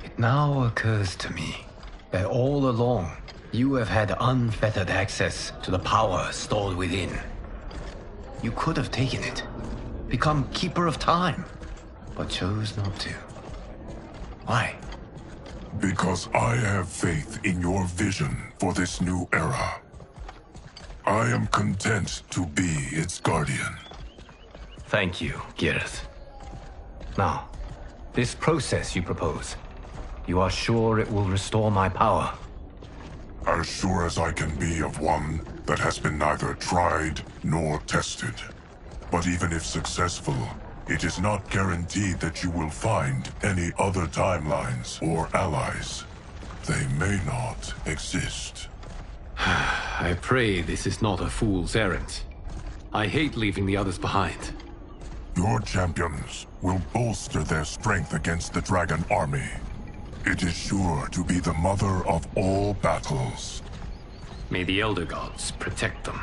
It now occurs to me that all along, you have had unfettered access to the power stored within. You could have taken it, become Keeper of Time, but chose not to. Why? Because I have faith in your vision for this new era. I am content to be its guardian. Thank you, Geras. Now, this process you propose, you are sure it will restore my power? As sure as I can be of one that has been neither tried nor tested. But even if successful, it is not guaranteed that you will find any other timelines or allies. They may not exist. I pray this is not a fool's errand. I hate leaving the others behind. Your champions will bolster their strength against the Dragon Army. It is sure to be the mother of all battles. May the Elder Gods protect them.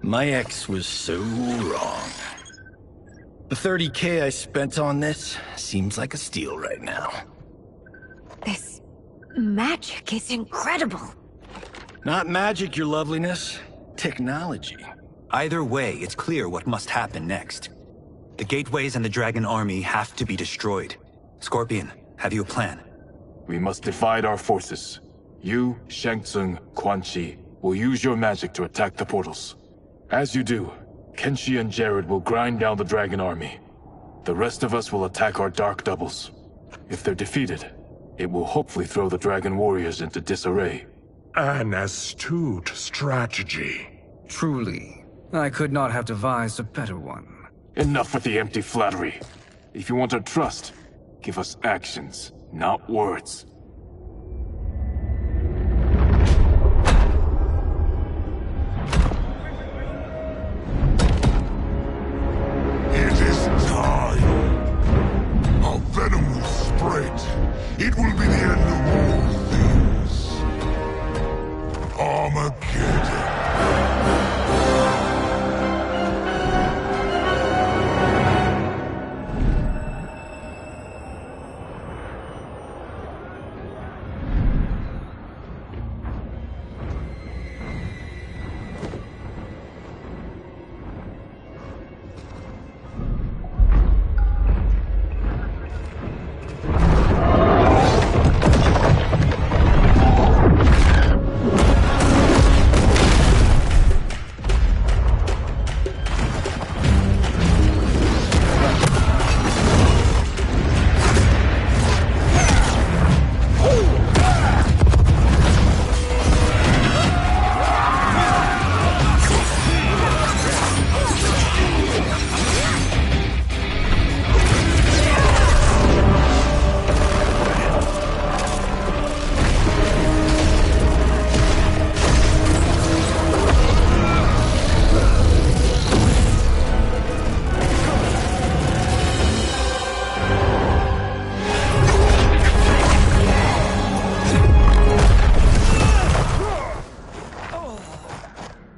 My ex was so wrong. The 30K I spent on this seems like a steal right now. This magic is incredible. Not magic, your loveliness. Technology. Either way, it's clear what must happen next. The gateways and the Dragon Army have to be destroyed. Scorpion, have you a plan? We must divide our forces. You, Shang Tsung, Quan Chi will use your magic to attack the portals. As you do, Kenshi and Jared will grind down the Dragon Army. The rest of us will attack our dark doubles. If they're defeated, it will hopefully throw the Dragon Warriors into disarray. An astute strategy. Truly, I could not have devised a better one. Enough with the empty flattery. If you want our trust, give us actions, not words. It is time. Our venom will spread. It will be the end of all things. Armageddon.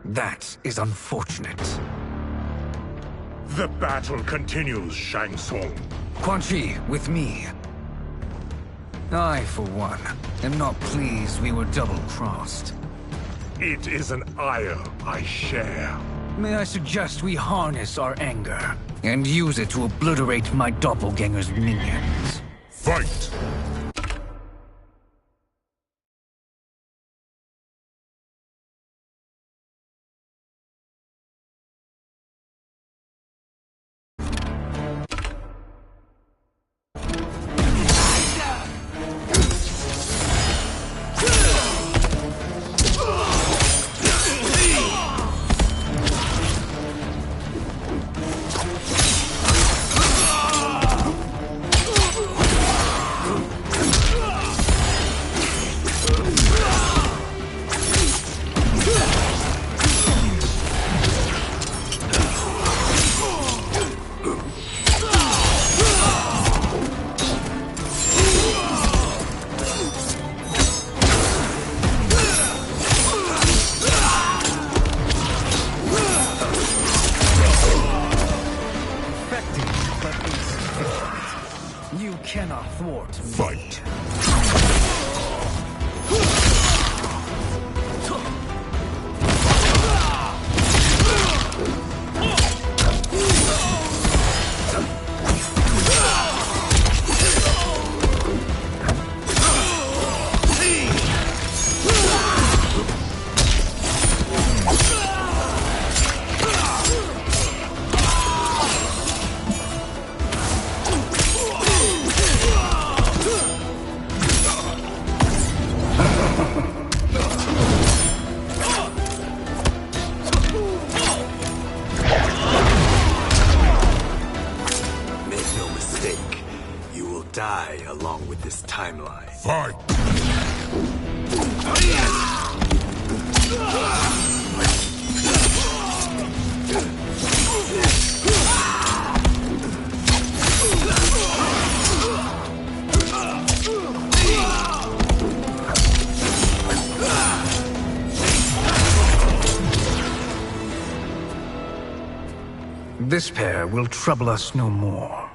That is unfortunate. The battle continues, Shang Tsung. Quan Chi, with me. I, for one, am not pleased we were double-crossed. It is an ire I share. May I suggest we harness our anger and use it to obliterate my doppelganger's minions? Fight! You cannot thwart me. Fight! Die along with this timeline. Fight! This pair will trouble us no more.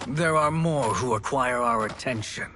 There are more who acquire our attention.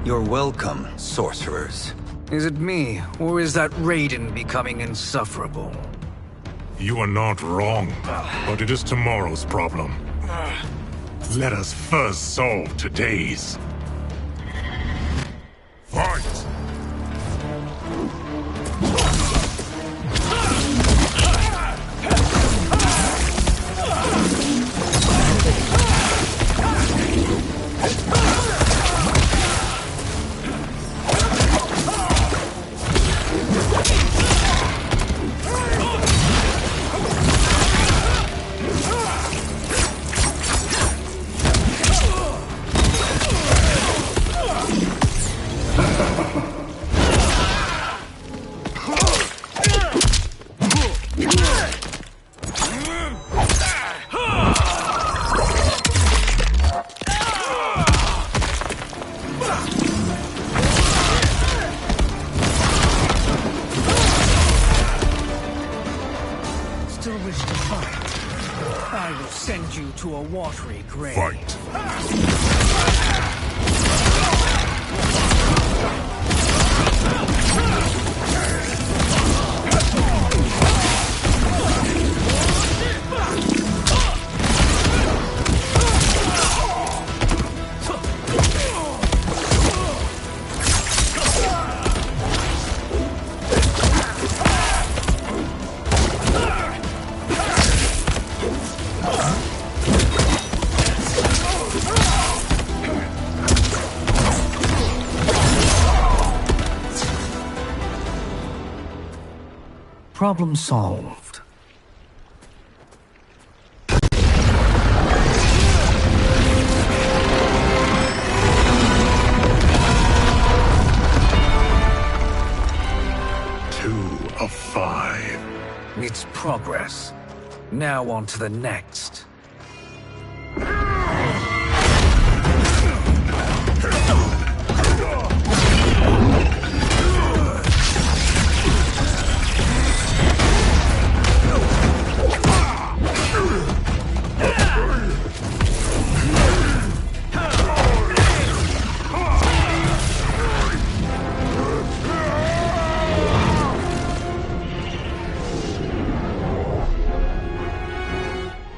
You're welcome, sorcerers. Is it me, or is that Raiden becoming insufferable? You are not wrong, but it is tomorrow's problem. Let us first solve today's. Fight! Still wish to fight? I will send you to a watery grave. Fight! Problem solved. Two of 5. It's progress. Now on to the next.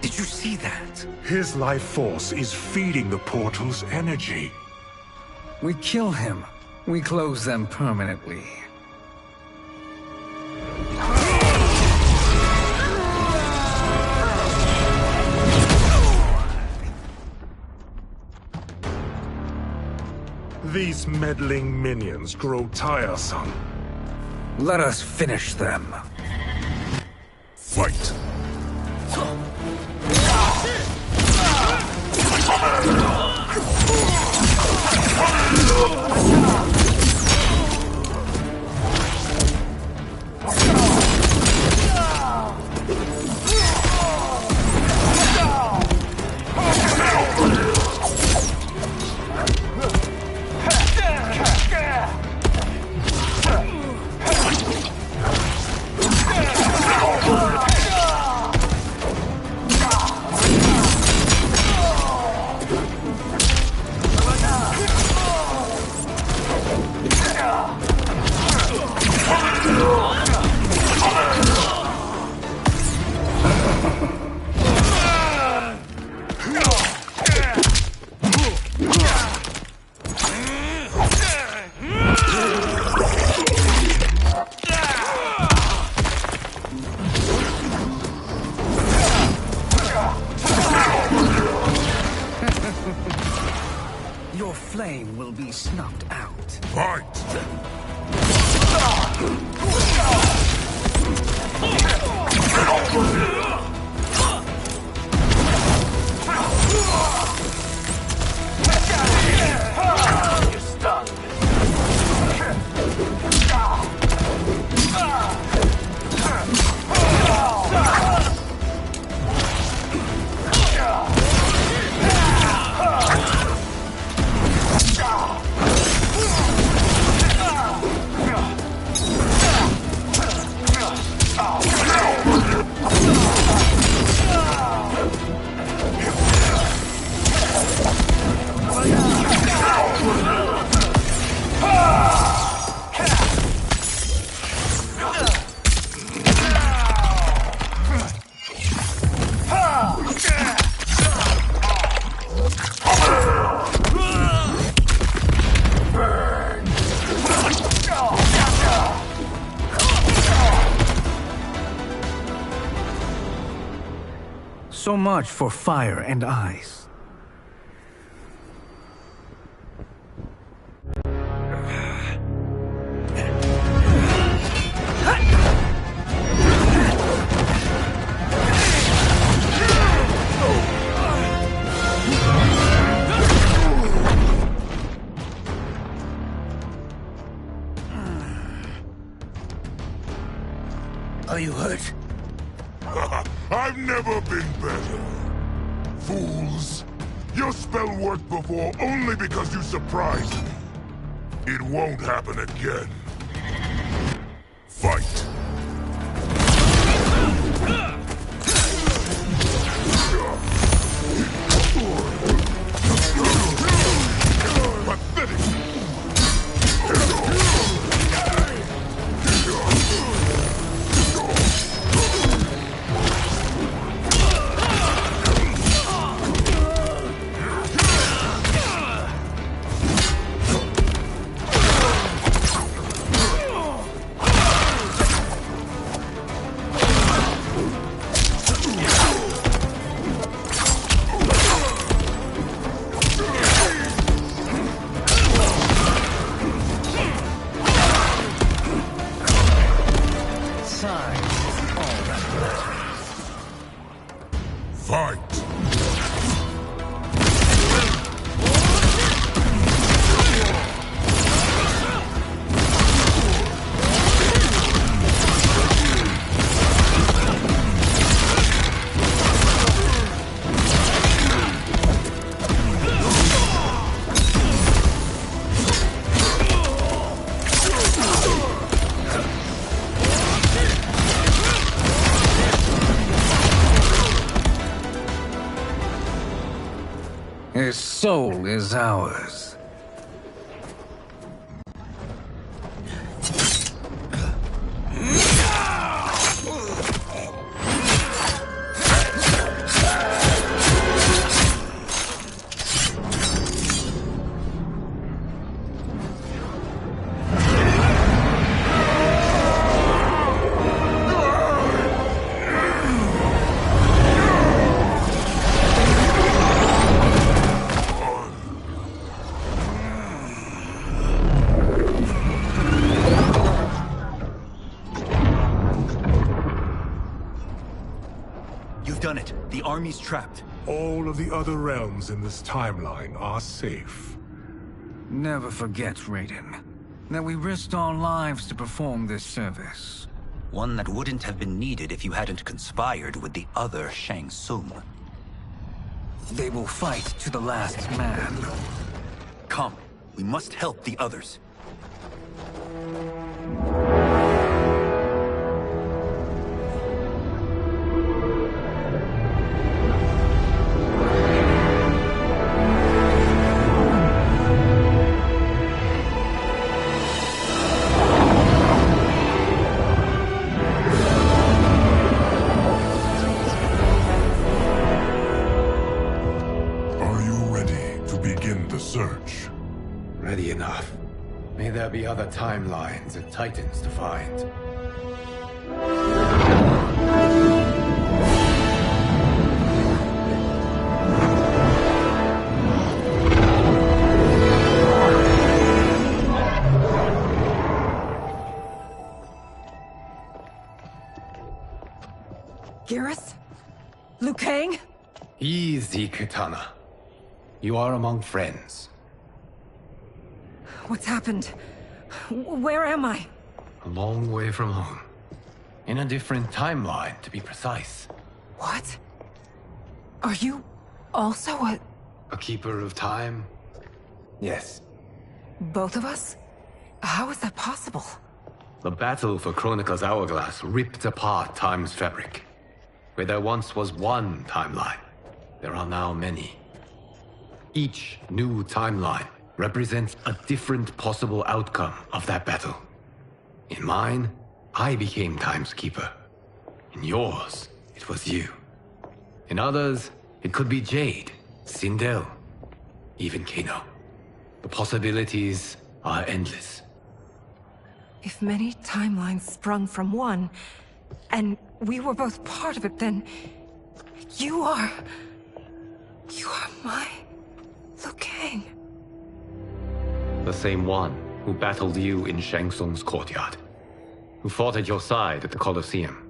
Did you see that? His life force is feeding the portal's energy. We kill him. We close them permanently. These meddling minions grow tiresome. Let us finish them. Fight! flame will be snuffed out. Fight! You're stunned. So much for fire and ice. Are you hurt? I've never been better. Fools. Your spell worked before only because you surprised me. It won't happen again. Fight. Pathetic. His soul is ours. Done it. The army's trapped. All of the other realms in this timeline are safe. Never forget, Raiden, that we risked our lives to perform this service. One that wouldn't have been needed if you hadn't conspired with the other Shang Tsung. They will fight to the last man. Come, we must help the others. Search. Ready enough. May there be other timelines and titans to find. Liu Kang? Easy, Kitana. You are among friends. What's happened? Where am I? A long way from home. In a different timeline, to be precise. What? Are you also a keeper of time? Yes. both of us? How is that possible? The battle for Chronica's hourglass ripped apart time's fabric. Where there once was one timeline, there are now many. Each new timeline represents a different possible outcome of that battle. In mine, I became Time's Keeper. In yours, it was you. In others, it could be Jade, Sindel, even Kano. The possibilities are endless. If many timelines sprung from one, and we were both part of it, then you are my Liu Kang. The same one who battled you in Shang Tsung's courtyard. Who fought at your side at the Colosseum.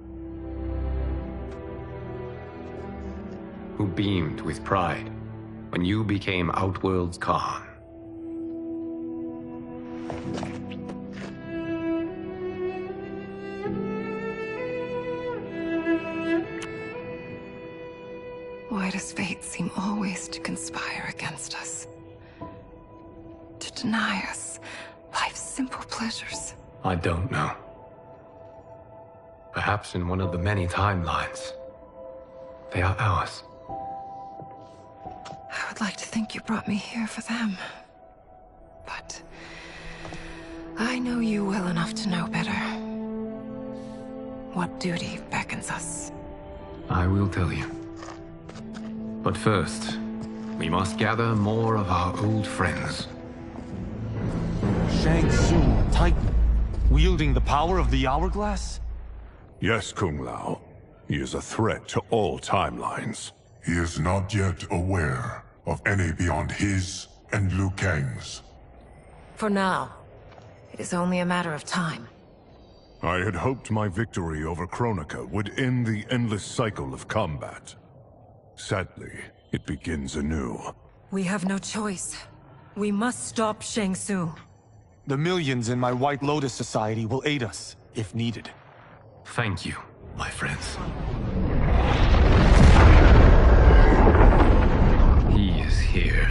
Who beamed with pride when you became Outworld's Khan. Why does fate seem always to conspire against us? To deny us life's simple pleasures? I don't know. Perhaps in one of the many timelines, they are ours. I would like to think you brought me here for them. But I know you well enough to know better. What duty beckons us? I will tell you. But first, we must gather more of our old friends. Shang Tsung, Titan, wielding the power of the hourglass? Yes, Kung Lao. He is a threat to all timelines. He is not yet aware of any beyond his and Liu Kang's. For now, it is only a matter of time. I had hoped my victory over Chronica would end the endless cycle of combat. Sadly, it begins anew. We have no choice. We must stop Shang Tsung. The millions in my White Lotus Society will aid us, if needed. Thank you, my friends. He is here.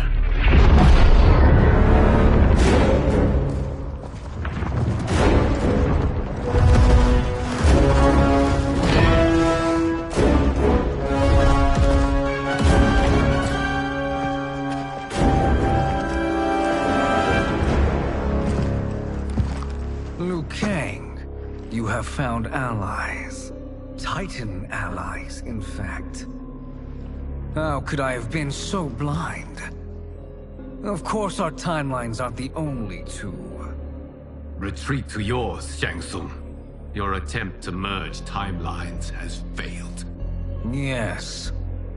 Liu Kang. You have found allies. Titan allies, in fact. How could I have been so blind? Of course our timelines aren't the only two. Retreat to yours, Shang Tsung. Your attempt to merge timelines has failed. Yes.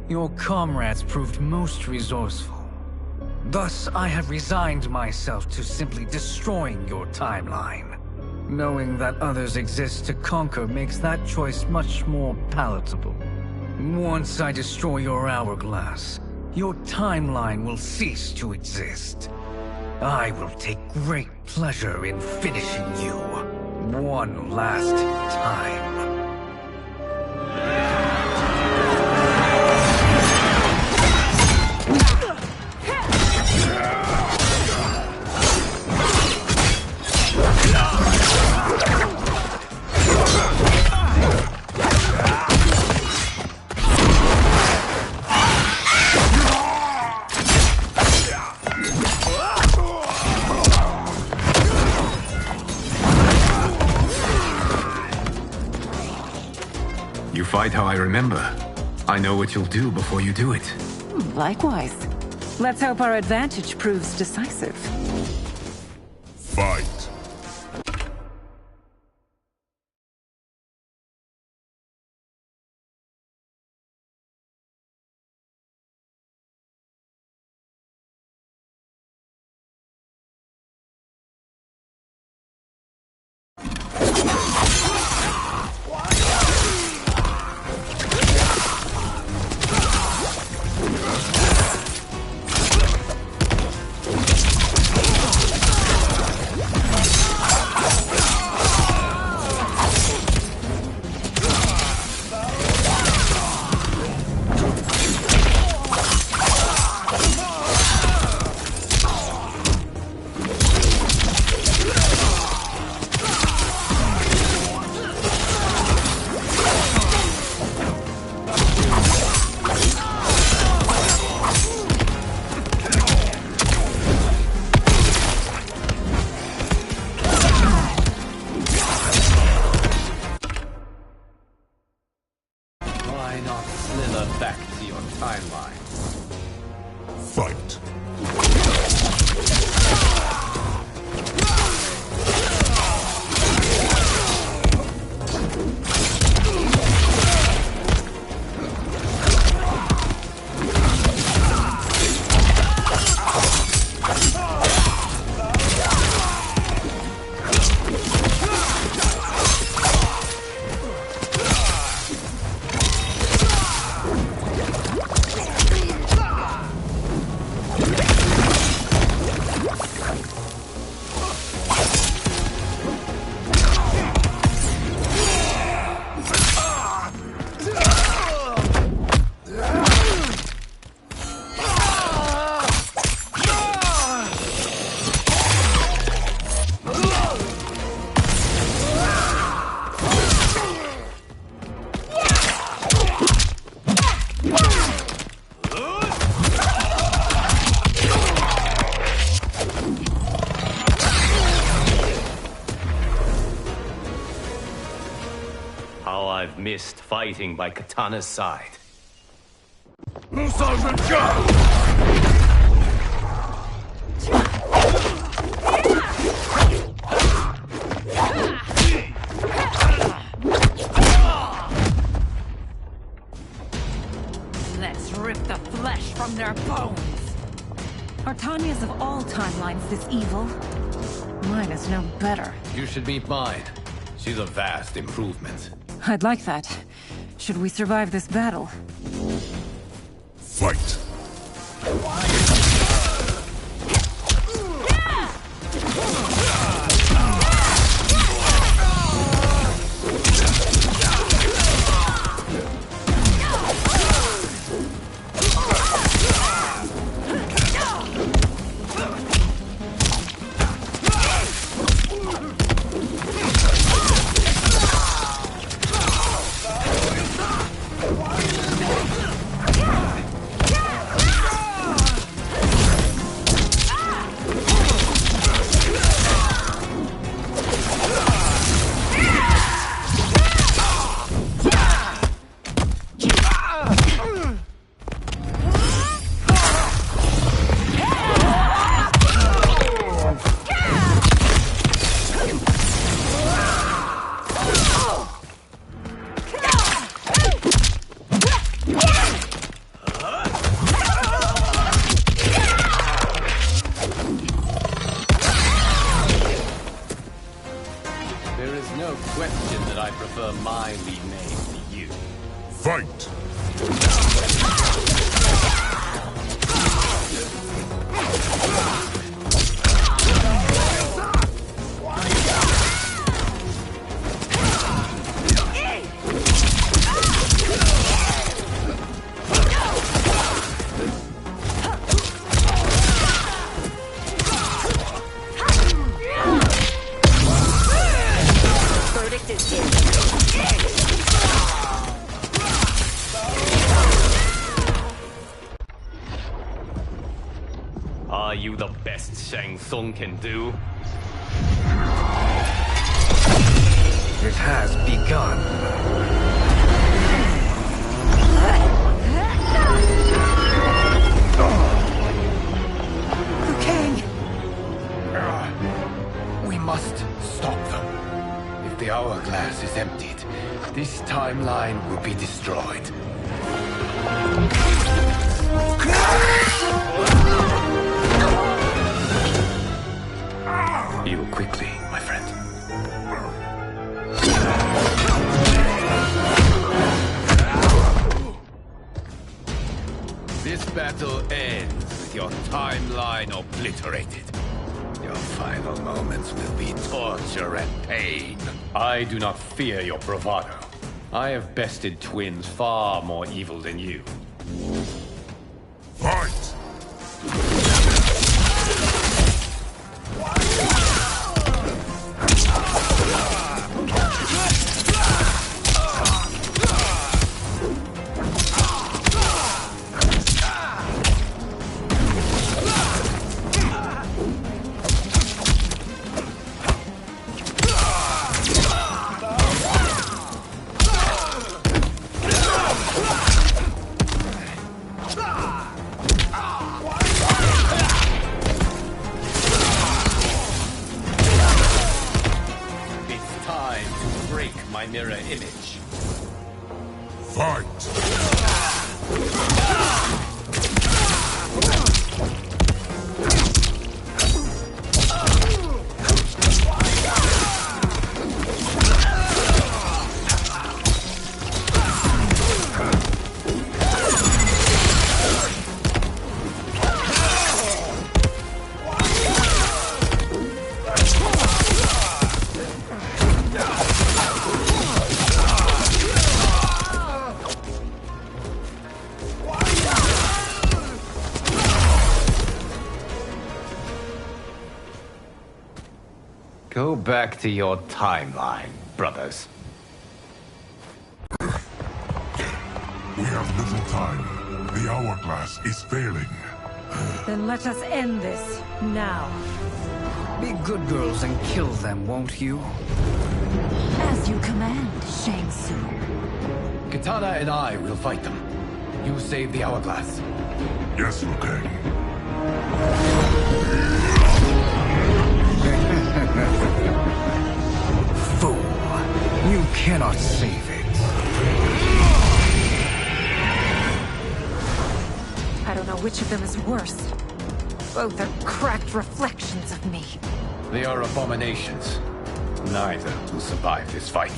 Your comrades proved most resourceful. Thus, I have resigned myself to simply destroying your timeline. Knowing that others exist to conquer makes that choice much more palatable. Once I destroy your hourglass, your timeline will cease to exist. I will take great pleasure in finishing you one last time. You fight how I remember. I know what you'll do before you do it. Likewise. Let's hope our advantage proves decisive. Fight! Fight. How I've missed fighting by Katana's side. Let's rip the flesh from their bones. Are Tanya's of all timelines this evil? Mine is no better. You should meet mine. She's a vast improvement. I'd like that. Should we survive this battle? Fight. There is no question that I prefer my lead name to you. Fight! Verdict is in. Are you the best Shang Tsung can do? It has begun. We must stop them. If the hourglass is emptied, this timeline will be destroyed. Heal quickly, my friend. This battle ends with your timeline obliterated. Your final moments will be torture and pain. I do not fear your bravado. I have bested twins far more evil than you. Fight! my mirror image. Fight! Go back to your timeline, brothers. We have little time. The hourglass is failing. Then let us end this, now. Be good girls and kill them, won't you? As you command, Shang Tsung. Katana and I will fight them. You save the hourglass. Yes, Liu Kang. Fool. You cannot save it. I don't know which of them is worse. Both are cracked reflections of me. They are abominations. Neither will survive this fight.